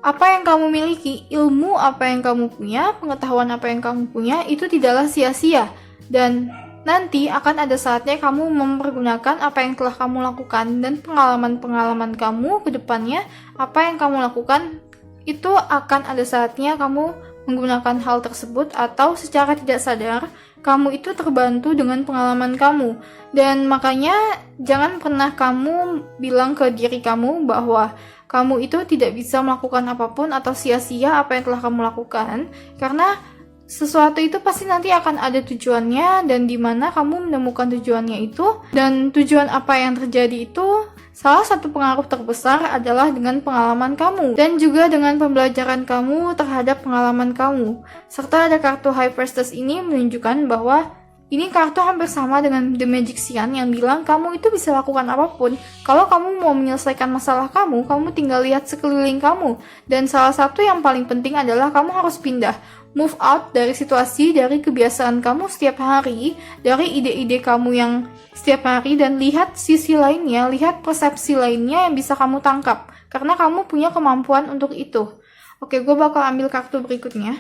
apa yang kamu miliki, ilmu apa yang kamu punya, pengetahuan apa yang kamu punya itu tidaklah sia-sia, dan nanti akan ada saatnya kamu mempergunakan apa yang telah kamu lakukan, dan pengalaman-pengalaman kamu ke depannya, apa yang kamu lakukan itu akan ada saatnya kamu menggunakan hal tersebut, atau secara tidak sadar kamu itu terbantu dengan pengalaman kamu. Dan makanya jangan pernah kamu bilang ke diri kamu bahwa kamu itu tidak bisa melakukan apapun atau sia-sia apa yang telah kamu lakukan, karena sesuatu itu pasti nanti akan ada tujuannya, dan dimana kamu menemukan tujuannya itu, dan tujuan apa yang terjadi itu salah satu pengaruh terbesar adalah dengan pengalaman kamu, dan juga dengan pembelajaran kamu terhadap pengalaman kamu. Serta ada kartu High Priestess ini menunjukkan bahwa ini kartu hampir sama dengan The Magician yang bilang kamu itu bisa lakukan apapun. Kalau kamu mau menyelesaikan masalah kamu tinggal lihat sekeliling kamu. Dan salah satu yang paling penting adalah kamu harus pindah. move out dari situasi, dari kebiasaan kamu setiap hari, dari ide-ide kamu yang setiap hari, dan lihat sisi lainnya, lihat persepsi lainnya yang bisa kamu tangkap. Karena kamu punya kemampuan untuk itu. Oke, gue bakal ambil kartu berikutnya.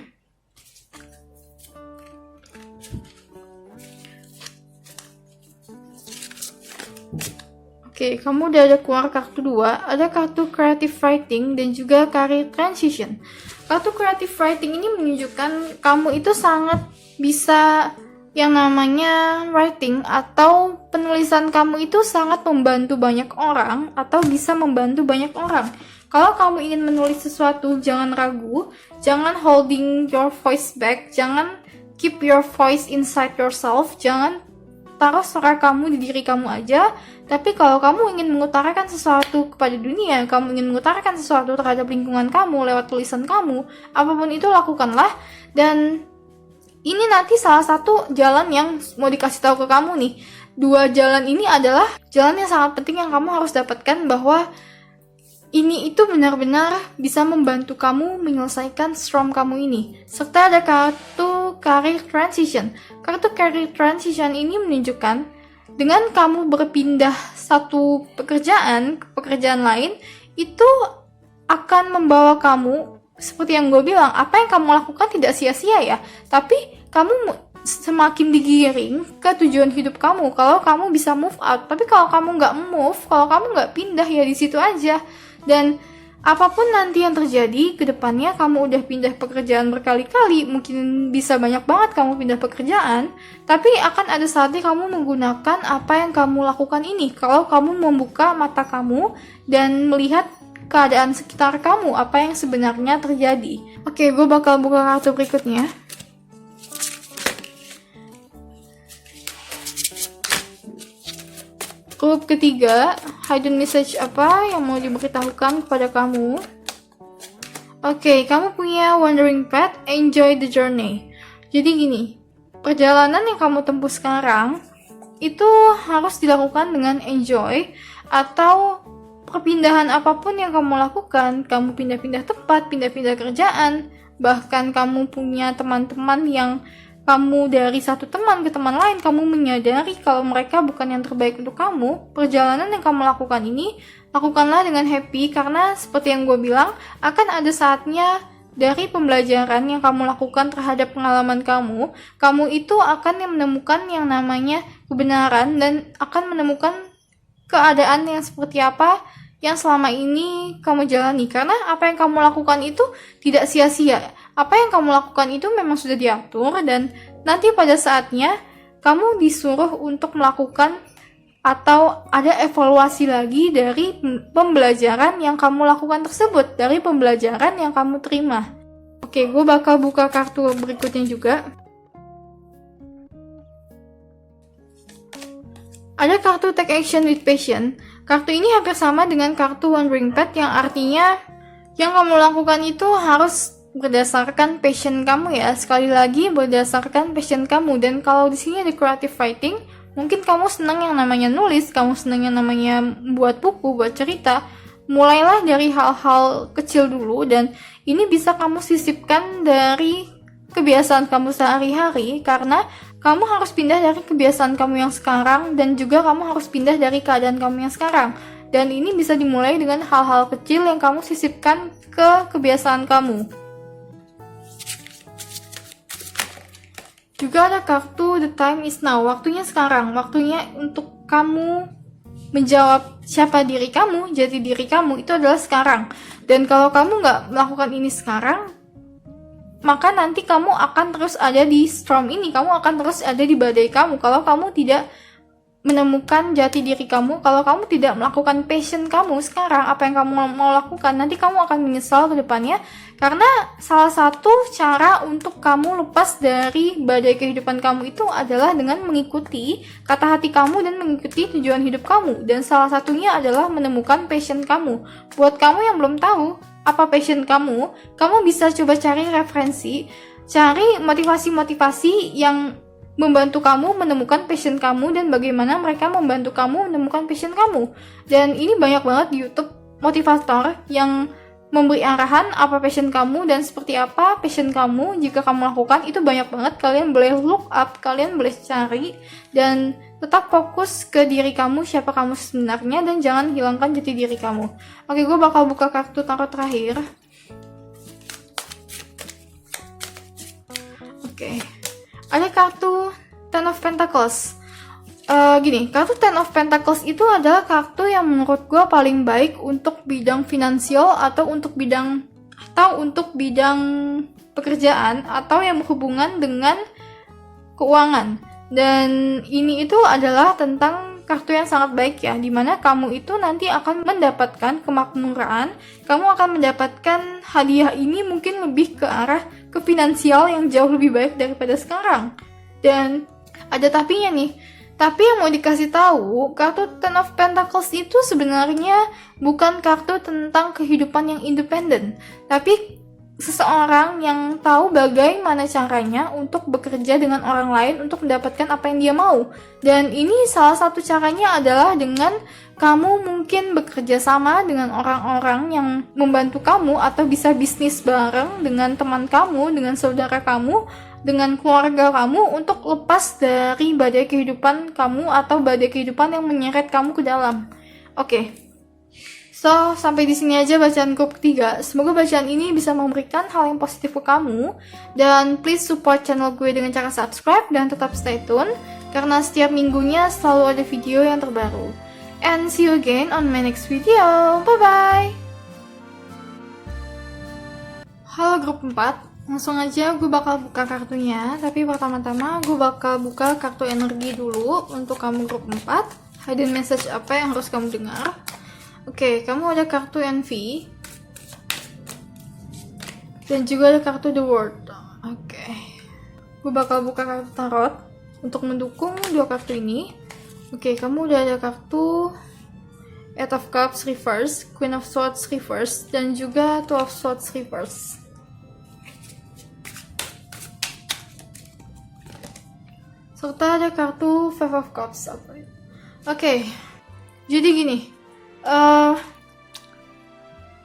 Oke, kamu udah ada keluar kartu 2, ada kartu creative writing dan juga career transition. Kartu creative writing ini menunjukkan kamu itu sangat bisa yang namanya writing atau penulisan kamu itu sangat membantu banyak orang atau bisa membantu banyak orang. Kalau kamu ingin menulis sesuatu, jangan ragu, jangan holding your voice back, jangan keep your voice inside yourself, jangan taruh suara kamu di diri kamu aja. Tapi kalau kamu ingin mengutarakan sesuatu kepada dunia, kamu ingin mengutarakan sesuatu terhadap lingkungan kamu lewat tulisan kamu, apapun itu lakukanlah. Dan ini nanti salah satu jalan yang mau dikasih tahu ke kamu nih. 2 jalan ini adalah jalan yang sangat penting yang kamu harus dapatkan, bahwa ini itu benar-benar bisa membantu kamu menyelesaikan storm kamu ini. Serta ada kartu career transition. Kartu career transition ini menunjukkan dengan kamu berpindah satu pekerjaan ke pekerjaan lain, itu akan membawa kamu, seperti yang gue bilang, apa yang kamu lakukan tidak sia-sia ya, tapi kamu semakin digiring ke tujuan hidup kamu kalau kamu bisa move out. Tapi kalau kamu nggak move, kalau kamu nggak pindah, ya di situ aja. Dan apapun nanti yang terjadi ke depannya, kamu udah pindah pekerjaan berkali-kali, mungkin bisa banyak banget kamu pindah pekerjaan, tapi akan ada saatnya kamu menggunakan apa yang kamu lakukan ini. Kalau kamu membuka mata kamu dan melihat keadaan sekitar kamu, apa yang sebenarnya terjadi. Oke, gue bakal buka kartu berikutnya. Grup ketiga, hidden message apa yang mau diberitahukan kepada kamu? Oke, kamu punya wandering path, enjoy the journey. Jadi gini, perjalanan yang kamu tempuh sekarang itu harus dilakukan dengan enjoy, atau perpindahan apapun yang kamu lakukan, kamu pindah-pindah tempat, pindah-pindah kerjaan, bahkan kamu punya teman-teman yang kamu dari satu teman ke teman lain, kamu menyadari kalau mereka bukan yang terbaik untuk kamu. Perjalanan yang kamu lakukan ini, lakukanlah dengan happy, karena seperti yang gue bilang, akan ada saatnya dari pembelajaran yang kamu lakukan terhadap pengalaman kamu itu akan menemukan yang namanya kebenaran, dan akan menemukan keadaan yang seperti apa yang selama ini kamu jalani. Karena apa yang kamu lakukan itu tidak sia-sia. Apa yang kamu lakukan itu memang sudah diatur, dan nanti pada saatnya kamu disuruh untuk melakukan atau ada evaluasi lagi dari pembelajaran yang kamu lakukan tersebut, dari pembelajaran yang kamu terima. Oke, gue bakal buka kartu berikutnya juga. Ada kartu take action with passion. Kartu ini hampir sama dengan kartu wandering path, yang artinya yang kamu lakukan itu harus berdasarkan passion kamu ya. Sekali lagi, berdasarkan passion kamu. Dan kalau di sini ada creative writing, mungkin kamu senang yang namanya nulis, kamu senang yang namanya buat buku, buat cerita. Mulailah dari hal-hal kecil dulu, dan ini bisa kamu sisipkan dari kebiasaan kamu sehari-hari, karena kamu harus pindah dari kebiasaan kamu yang sekarang, dan juga kamu harus pindah dari keadaan kamu yang sekarang. Dan ini bisa dimulai dengan hal-hal kecil yang kamu sisipkan ke kebiasaan kamu. Juga ada kartu the time is now, waktunya sekarang, waktunya untuk kamu menjawab siapa diri kamu, jati diri kamu itu adalah sekarang. Dan kalau kamu nggak melakukan ini sekarang, maka nanti kamu akan terus ada di storm ini, kamu akan terus ada di badai kamu. Kalau kamu tidak menemukan jati diri kamu, kalau kamu tidak melakukan passion kamu sekarang, apa yang kamu mau lakukan, nanti kamu akan menyesal ke depannya. Karena salah satu cara untuk kamu lepas dari badai kehidupan kamu itu adalah dengan mengikuti kata hati kamu dan mengikuti tujuan hidup kamu. Dan salah satunya adalah menemukan passion kamu. Buat kamu yang belum tahu apa passion kamu bisa coba cari referensi, cari motivasi-motivasi yang membantu kamu menemukan passion kamu, dan bagaimana mereka membantu kamu menemukan passion kamu. Dan ini banyak banget di YouTube motivator yang memberi arahan apa passion kamu dan seperti apa passion kamu jika kamu lakukan. Itu banyak banget, kalian boleh look up, kalian boleh cari, dan tetap fokus ke diri kamu, siapa kamu sebenarnya, dan jangan hilangkan jati diri kamu. Oke, gue bakal buka kartu tarot terakhir. Oke, ada kartu Ten of Pentacles. Kartu Ten of Pentacles itu adalah kartu yang menurut gue paling baik untuk bidang finansial atau untuk bidang pekerjaan atau yang berhubungan dengan keuangan. Dan ini itu adalah tentang kartu yang sangat baik ya, dimana kamu itu nanti akan mendapatkan kemakmuran, kamu akan mendapatkan hadiah ini mungkin lebih ke arah ke finansial yang jauh lebih baik daripada sekarang. Dan ada tapinya nih. Tapi yang mau dikasih tahu, kartu Ten of Pentacles itu sebenarnya bukan kartu tentang kehidupan yang independen, tapi seseorang yang tahu bagaimana caranya untuk bekerja dengan orang lain untuk mendapatkan apa yang dia mau. Dan ini salah satu caranya adalah dengan kamu mungkin bekerja sama dengan orang-orang yang membantu kamu, atau bisa bisnis bareng dengan teman kamu, dengan saudara kamu, dengan keluarga kamu untuk lepas dari badai kehidupan kamu atau badai kehidupan yang menyeret kamu ke dalam. Oke. So, sampai di sini aja bacaan grup ketiga. Semoga bacaan ini bisa memberikan hal yang positif ke kamu. Dan please support channel gue dengan cara subscribe dan tetap stay tune, karena setiap minggunya selalu ada video yang terbaru. And see you again on my next video. Bye-bye! Halo grup 4. Langsung aja gue bakal buka kartunya, tapi pertama-tama gue bakal buka kartu energi dulu untuk kamu grup 4. Hidden message apa yang harus kamu dengar? Oke, kamu ada kartu Envy. Dan juga ada kartu The World. Oke. Gue bakal buka kartu tarot untuk mendukung dua kartu ini. Oke, kamu udah ada kartu Eight of Cups Reverse, Queen of Swords Reverse, dan juga Two of Swords Reverse. Serta ada kartu Five of Cups. Oke, jadi gini.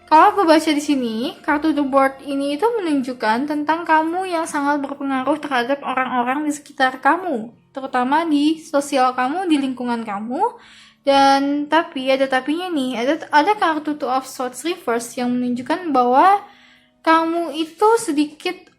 Kalau aku baca di sini, kartu The Board ini itu menunjukkan tentang kamu yang sangat berpengaruh terhadap orang-orang di sekitar kamu, terutama di sosial kamu, di lingkungan kamu. Dan tapi ada tapinya nih, ada kartu Two of Swords Reverse yang menunjukkan bahwa kamu itu sedikit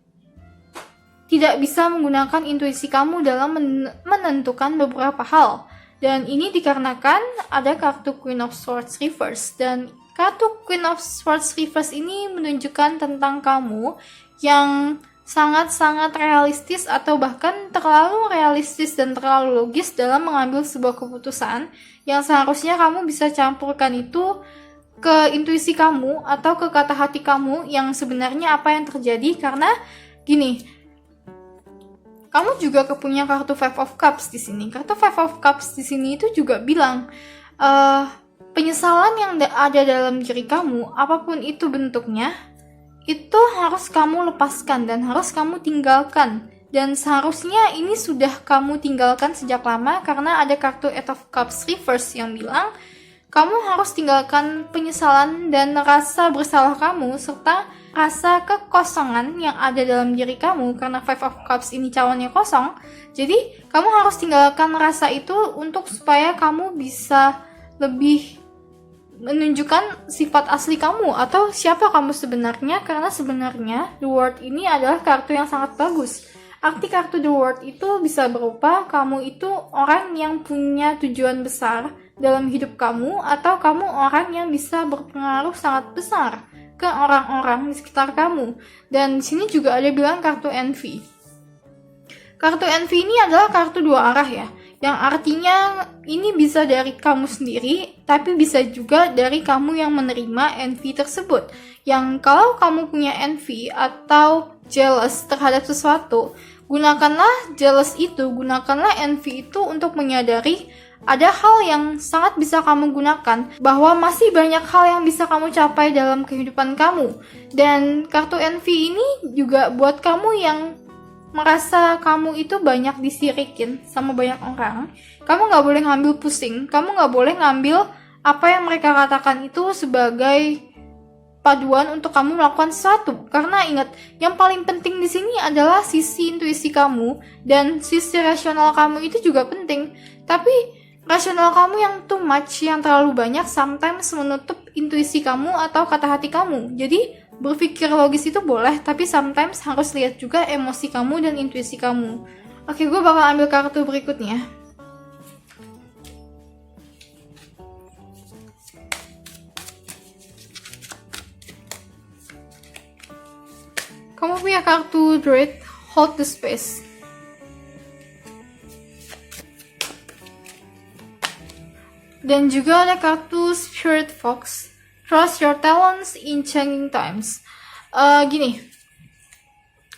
tidak bisa menggunakan intuisi kamu dalam menentukan beberapa hal. Dan ini dikarenakan ada kartu Queen of Swords Reverse. Dan kartu Queen of Swords Reverse ini menunjukkan tentang kamu yang sangat-sangat realistis atau bahkan terlalu realistis dan terlalu logis dalam mengambil sebuah keputusan yang seharusnya kamu bisa campurkan itu ke intuisi kamu atau ke kata hati kamu yang sebenarnya apa yang terjadi. Karena gini, kamu juga punya kartu Five of Cups di sini. Kartu Five of Cups di sini itu juga bilang penyesalan yang ada dalam diri kamu, apapun itu bentuknya, itu harus kamu lepaskan dan harus kamu tinggalkan. Dan seharusnya ini sudah kamu tinggalkan sejak lama, karena ada kartu Eight of Cups Reverse yang bilang kamu harus tinggalkan penyesalan dan rasa bersalah kamu serta rasa kekosongan yang ada dalam diri kamu, karena Five of Cups ini cawannya kosong. Jadi kamu harus tinggalkan rasa itu untuk supaya kamu bisa lebih menunjukkan sifat asli kamu atau siapa kamu sebenarnya. Karena sebenarnya The World ini adalah kartu yang sangat bagus. Arti kartu The World itu bisa berupa kamu itu orang yang punya tujuan besar dalam hidup kamu, atau kamu orang yang bisa berpengaruh sangat besar ke orang-orang di sekitar kamu. Dan di sini juga ada bilang kartu Envy. Kartu Envy ini adalah kartu dua arah ya, yang artinya ini bisa dari kamu sendiri, tapi bisa juga dari kamu yang menerima envy tersebut. Yang kalau kamu punya envy atau jealous terhadap sesuatu, gunakanlah jealous itu, gunakanlah envy itu untuk menyadari ada hal yang sangat bisa kamu gunakan, bahwa masih banyak hal yang bisa kamu capai dalam kehidupan kamu. Dan kartu envy ini juga buat kamu yang merasa kamu itu banyak disirikin sama banyak orang. Kamu gak boleh ngambil pusing, kamu gak boleh ngambil apa yang mereka katakan itu sebagai paduan untuk kamu melakukan sesuatu. Karena ingat, yang paling penting di sini adalah sisi intuisi kamu dan sisi rasional kamu itu juga penting. Tapi rasional kamu yang too much, yang terlalu banyak, sometimes menutup intuisi kamu atau kata hati kamu. Jadi berpikir logis itu boleh, tapi sometimes harus lihat juga emosi kamu dan intuisi kamu. Oke, gue bakal ambil kartu berikutnya. Kamu punya kartu Druid, Hold the Space. Dan juga ada kartu Spirit Fox, Trust Your Talents in Changing Times. Gini,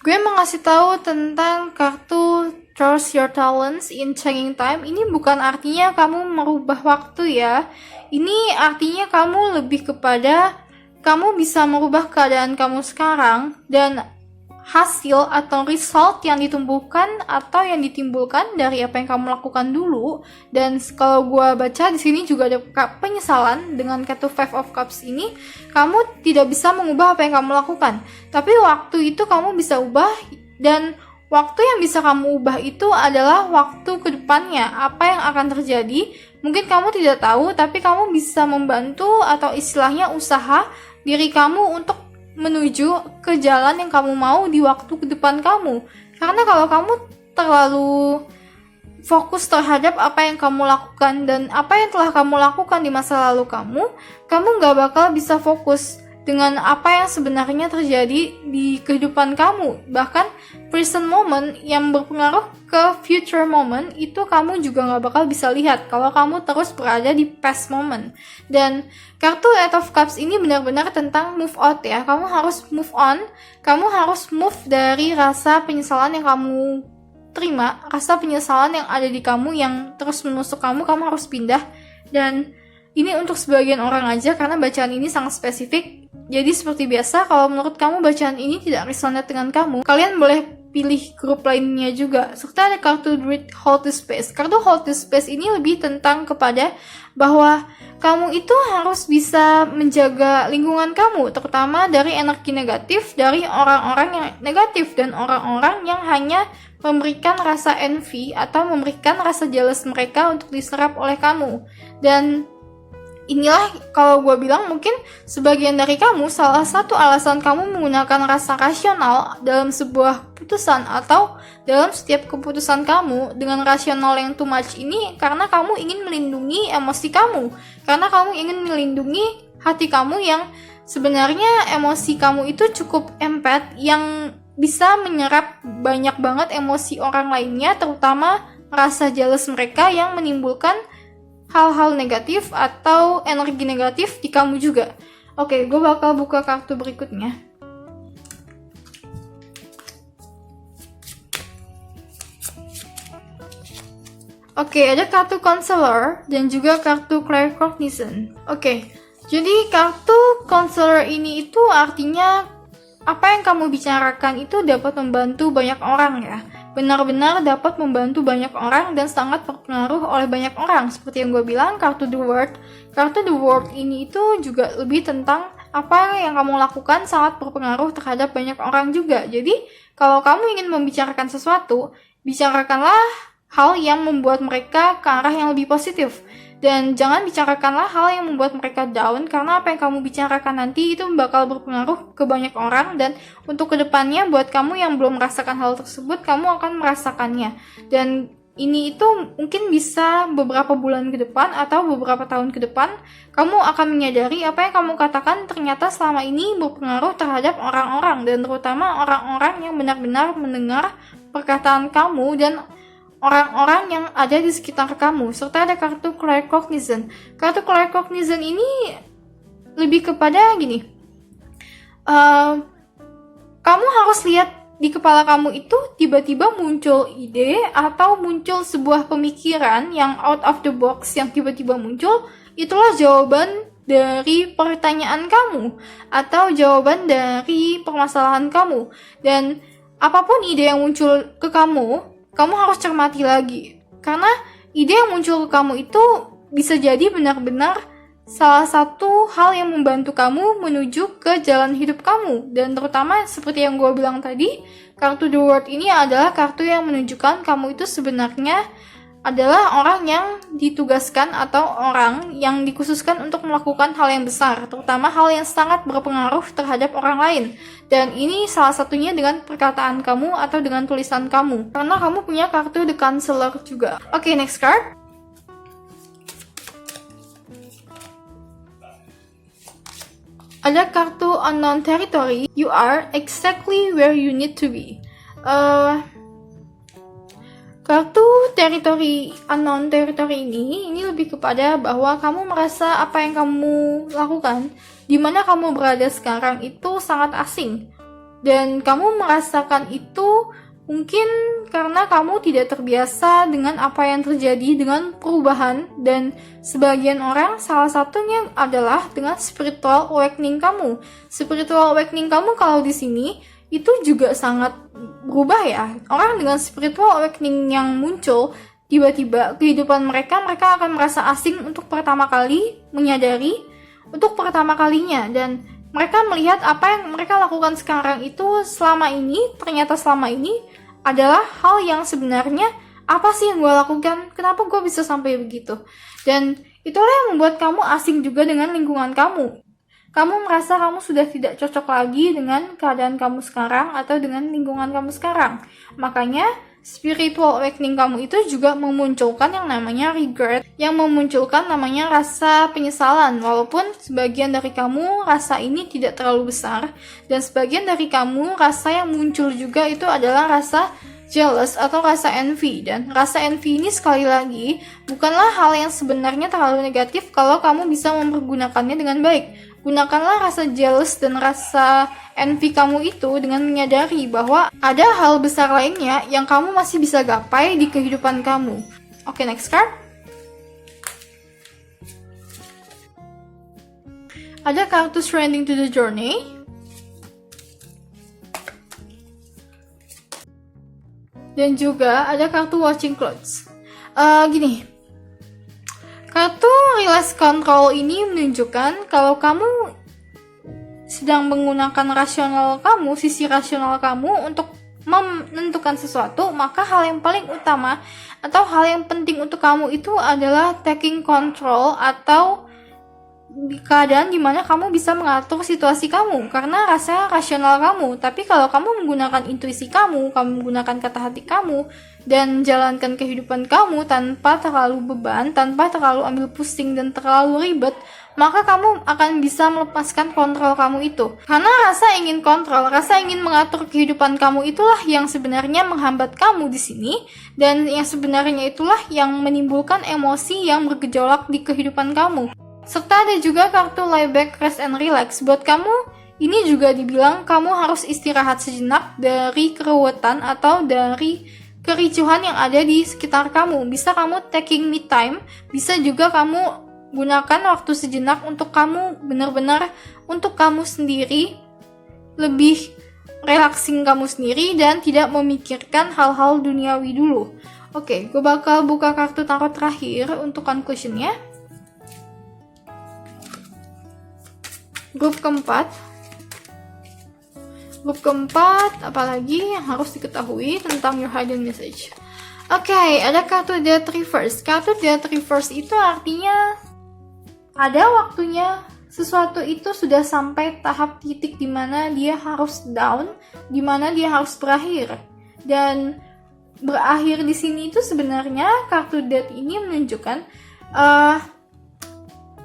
gue mau ngasih tahu tentang kartu Trust Your Talents in Changing Time. Ini bukan artinya kamu merubah waktu ya. Ini artinya kamu lebih kepada kamu bisa merubah keadaan kamu sekarang dan hasil atau result yang ditumbuhkan atau yang ditimbulkan dari apa yang kamu lakukan dulu. Dan kalau gue baca di sini juga ada penyesalan dengan kartu Five of Cups ini. Kamu tidak bisa mengubah apa yang kamu lakukan, tapi waktu itu kamu bisa ubah, dan waktu yang bisa kamu ubah itu adalah waktu ke depannya. Apa yang akan terjadi mungkin kamu tidak tahu, tapi kamu bisa membantu atau istilahnya usaha diri kamu untuk menuju ke jalan yang kamu mau di waktu ke depan kamu. Karena kalau kamu terlalu fokus terhadap apa yang kamu lakukan dan apa yang telah kamu lakukan di masa lalu kamu gak bakal bisa fokus dengan apa yang sebenarnya terjadi di kehidupan kamu. Bahkan present moment yang berpengaruh ke future moment itu kamu juga gak bakal bisa lihat kalau kamu terus berada di past moment. Dan kartu Eight of Cups ini benar-benar tentang move out ya. Kamu harus move on, kamu harus move dari rasa penyesalan yang kamu terima, rasa penyesalan yang ada di kamu yang terus menusuk kamu harus pindah. Dan ini untuk sebagian orang aja karena bacaan ini sangat spesifik. Jadi seperti biasa, kalau menurut kamu bacaan ini tidak resonate dengan kamu, kalian boleh pilih grup lainnya juga. Serta ada kartu Druid Hold the Space. Kartu Hold the Space ini lebih tentang kepada bahwa kamu itu harus bisa menjaga lingkungan kamu, terutama dari energi negatif, dari orang-orang yang negatif dan orang-orang yang hanya memberikan rasa envy atau memberikan rasa jealous mereka untuk diserap oleh kamu. Dan inilah kalau gue bilang mungkin sebagian dari kamu salah satu alasan kamu menggunakan rasa rasional dalam sebuah keputusan atau dalam setiap keputusan kamu dengan rasional yang too much ini karena kamu ingin melindungi emosi kamu, karena kamu ingin melindungi hati kamu yang sebenarnya emosi kamu itu cukup empath yang bisa menyerap banyak banget emosi orang lainnya, terutama rasa jealous mereka yang menimbulkan hal-hal negatif atau energi negatif di kamu juga. Oke, gue bakal buka kartu berikutnya. Oke, ada kartu Counselor dan juga kartu Claircognizant. Oke, jadi kartu Counselor ini itu artinya apa yang kamu bicarakan itu dapat membantu banyak orang ya. Benar-benar dapat membantu banyak orang dan sangat berpengaruh oleh banyak orang. Seperti yang gue bilang, kartu The World. Kartu The World ini itu juga lebih tentang apa yang kamu lakukan sangat berpengaruh terhadap banyak orang juga. Jadi, kalau kamu ingin membicarakan sesuatu, bicarakanlah hal yang membuat mereka ke arah yang lebih positif. Dan jangan bicarakanlah hal yang membuat mereka down, karena apa yang kamu bicarakan nanti itu bakal berpengaruh ke banyak orang. Dan untuk kedepannya, buat kamu yang belum merasakan hal tersebut, kamu akan merasakannya. Dan ini itu mungkin bisa beberapa bulan ke depan atau beberapa tahun ke depan, kamu akan menyadari apa yang kamu katakan ternyata selama ini berpengaruh terhadap orang-orang. Dan terutama orang-orang yang benar-benar mendengar perkataan kamu dan orang-orang yang ada di sekitar kamu. Serta ada kartu Claircognizant. Kartu Claircognizant ini lebih kepada gini, kamu harus lihat di kepala kamu itu tiba-tiba muncul ide atau muncul sebuah pemikiran yang out of the box yang tiba-tiba muncul. Itulah jawaban dari pertanyaan kamu atau jawaban dari permasalahan kamu. Dan apapun ide yang muncul ke kamu harus cermati lagi. Karena ide yang muncul ke kamu itu bisa jadi benar-benar salah satu hal yang membantu kamu menuju ke jalan hidup kamu. Dan terutama seperti yang gue bilang tadi, kartu The World ini adalah kartu yang menunjukkan kamu itu sebenarnya adalah orang yang ditugaskan atau orang yang dikhususkan untuk melakukan hal yang besar, terutama hal yang sangat berpengaruh terhadap orang lain. Dan ini salah satunya dengan perkataan kamu atau dengan tulisan kamu, karena kamu punya kartu The Counselor juga. Oke, next card. Ada kartu Unknown Territory. You are exactly where you need to be. Kartu Unknown Territory ini lebih kepada bahwa kamu merasa apa yang kamu lakukan, di mana kamu berada sekarang itu sangat asing. Dan kamu merasakan itu mungkin karena kamu tidak terbiasa dengan apa yang terjadi dengan perubahan, dan sebagian orang salah satunya adalah dengan spiritual awakening kamu. Spiritual awakening kamu kalau di sini itu juga sangat berubah ya. Orang dengan spiritual awakening yang muncul tiba-tiba kehidupan mereka akan merasa asing untuk pertama kali, menyadari untuk pertama kalinya, dan mereka melihat apa yang mereka lakukan sekarang itu selama ini adalah hal yang sebenarnya apa sih yang gue lakukan, kenapa gue bisa sampai begitu. Dan itulah yang membuat kamu asing juga dengan lingkungan kamu. Kamu merasa kamu sudah tidak cocok lagi dengan keadaan kamu sekarang atau dengan lingkungan kamu sekarang. Makanya spiritual awakening kamu itu juga memunculkan yang namanya regret, yang memunculkan namanya rasa penyesalan. Walaupun sebagian dari kamu rasa ini tidak terlalu besar, dan sebagian dari kamu rasa yang muncul juga itu adalah rasa jealous atau rasa envy. Dan rasa envy ini sekali lagi bukanlah hal yang sebenarnya terlalu negatif kalau kamu bisa mempergunakannya dengan baik. Gunakanlah rasa jealous dan rasa envy kamu itu dengan menyadari bahwa ada hal besar lainnya yang kamu masih bisa gapai di kehidupan kamu. Oke, next card. Ada kartu Surrendering to the Journey. Dan juga ada kartu Watching Clouds. Gini. Kartu Release Control ini menunjukkan kalau kamu sedang menggunakan rasional kamu, sisi rasional kamu untuk menentukan sesuatu, maka hal yang paling utama atau hal yang penting untuk kamu itu adalah taking control atau di keadaan dimana kamu bisa mengatur situasi kamu karena rasa rasional kamu. Tapi kalau kamu menggunakan intuisi kamu menggunakan kata hati kamu dan jalankan kehidupan kamu tanpa terlalu beban, tanpa terlalu ambil pusing dan terlalu ribet, maka kamu akan bisa melepaskan kontrol kamu itu. Karena rasa ingin kontrol, rasa ingin mengatur kehidupan kamu itulah yang sebenarnya menghambat kamu di sini, dan yang sebenarnya itulah yang menimbulkan emosi yang bergejolak di kehidupan kamu. Serta ada juga kartu Lie Back, Rest and Relax. Buat kamu, ini juga dibilang kamu harus istirahat sejenak dari keruwetan atau dari kericuhan yang ada di sekitar kamu. Bisa kamu taking me time, bisa juga kamu gunakan waktu sejenak untuk kamu benar-benar untuk kamu sendiri, lebih relaxing kamu sendiri dan tidak memikirkan hal-hal duniawi dulu. Oke, gue bakal buka kartu tarot terakhir untuk conclusionnya. Grup keempat, apalagi yang harus diketahui tentang your hidden message. Oke, ada kartu Death Reverse. Kartu Death Reverse itu artinya ada waktunya sesuatu itu sudah sampai tahap titik di mana dia harus down, di mana dia harus berakhir. Dan berakhir di sini itu sebenarnya kartu Death ini menunjukkan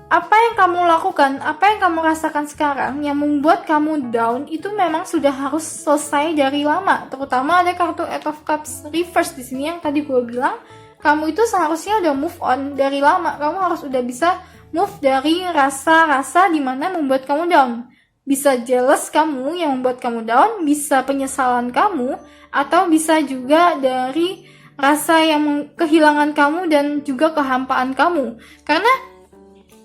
apa yang kamu lakukan, apa yang kamu rasakan sekarang yang membuat kamu down itu memang sudah harus selesai dari lama. Terutama ada kartu Eight of Cups Reverse di sini yang tadi gue bilang, kamu itu seharusnya udah move on dari lama. Kamu harus udah bisa move dari rasa-rasa dimana membuat kamu down. Bisa jealous kamu yang membuat kamu down, bisa penyesalan kamu, atau bisa juga dari rasa yang kehilangan kamu dan juga kehampaan kamu. Karena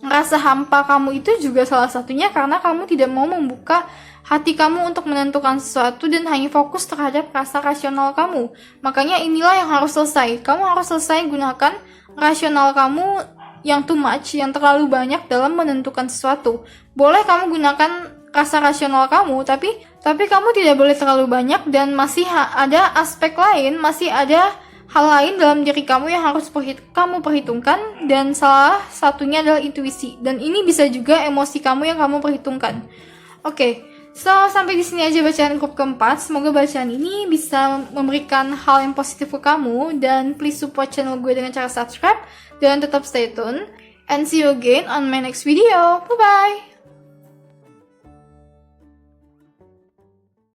rasa hampa kamu itu juga salah satunya karena kamu tidak mau membuka hati kamu untuk menentukan sesuatu dan hanya fokus terhadap rasa rasional kamu. Makanya inilah yang harus selesai. Kamu harus selesai gunakan rasional kamu yang too much, yang terlalu banyak dalam menentukan sesuatu. Boleh kamu gunakan rasa rasional kamu, tapi kamu tidak boleh terlalu banyak, dan masih ada aspek lain, masih ada hal lain dalam diri kamu yang harus kamu perhitungkan, dan salah satunya adalah intuisi. Dan ini bisa juga emosi kamu yang kamu perhitungkan. Oke, so sampai di sini aja bacaan grup keempat. Semoga bacaan ini bisa memberikan hal yang positif ke kamu, dan please support channel gue dengan cara subscribe dan tetap stay tune. And see you again on my next video. Bye bye.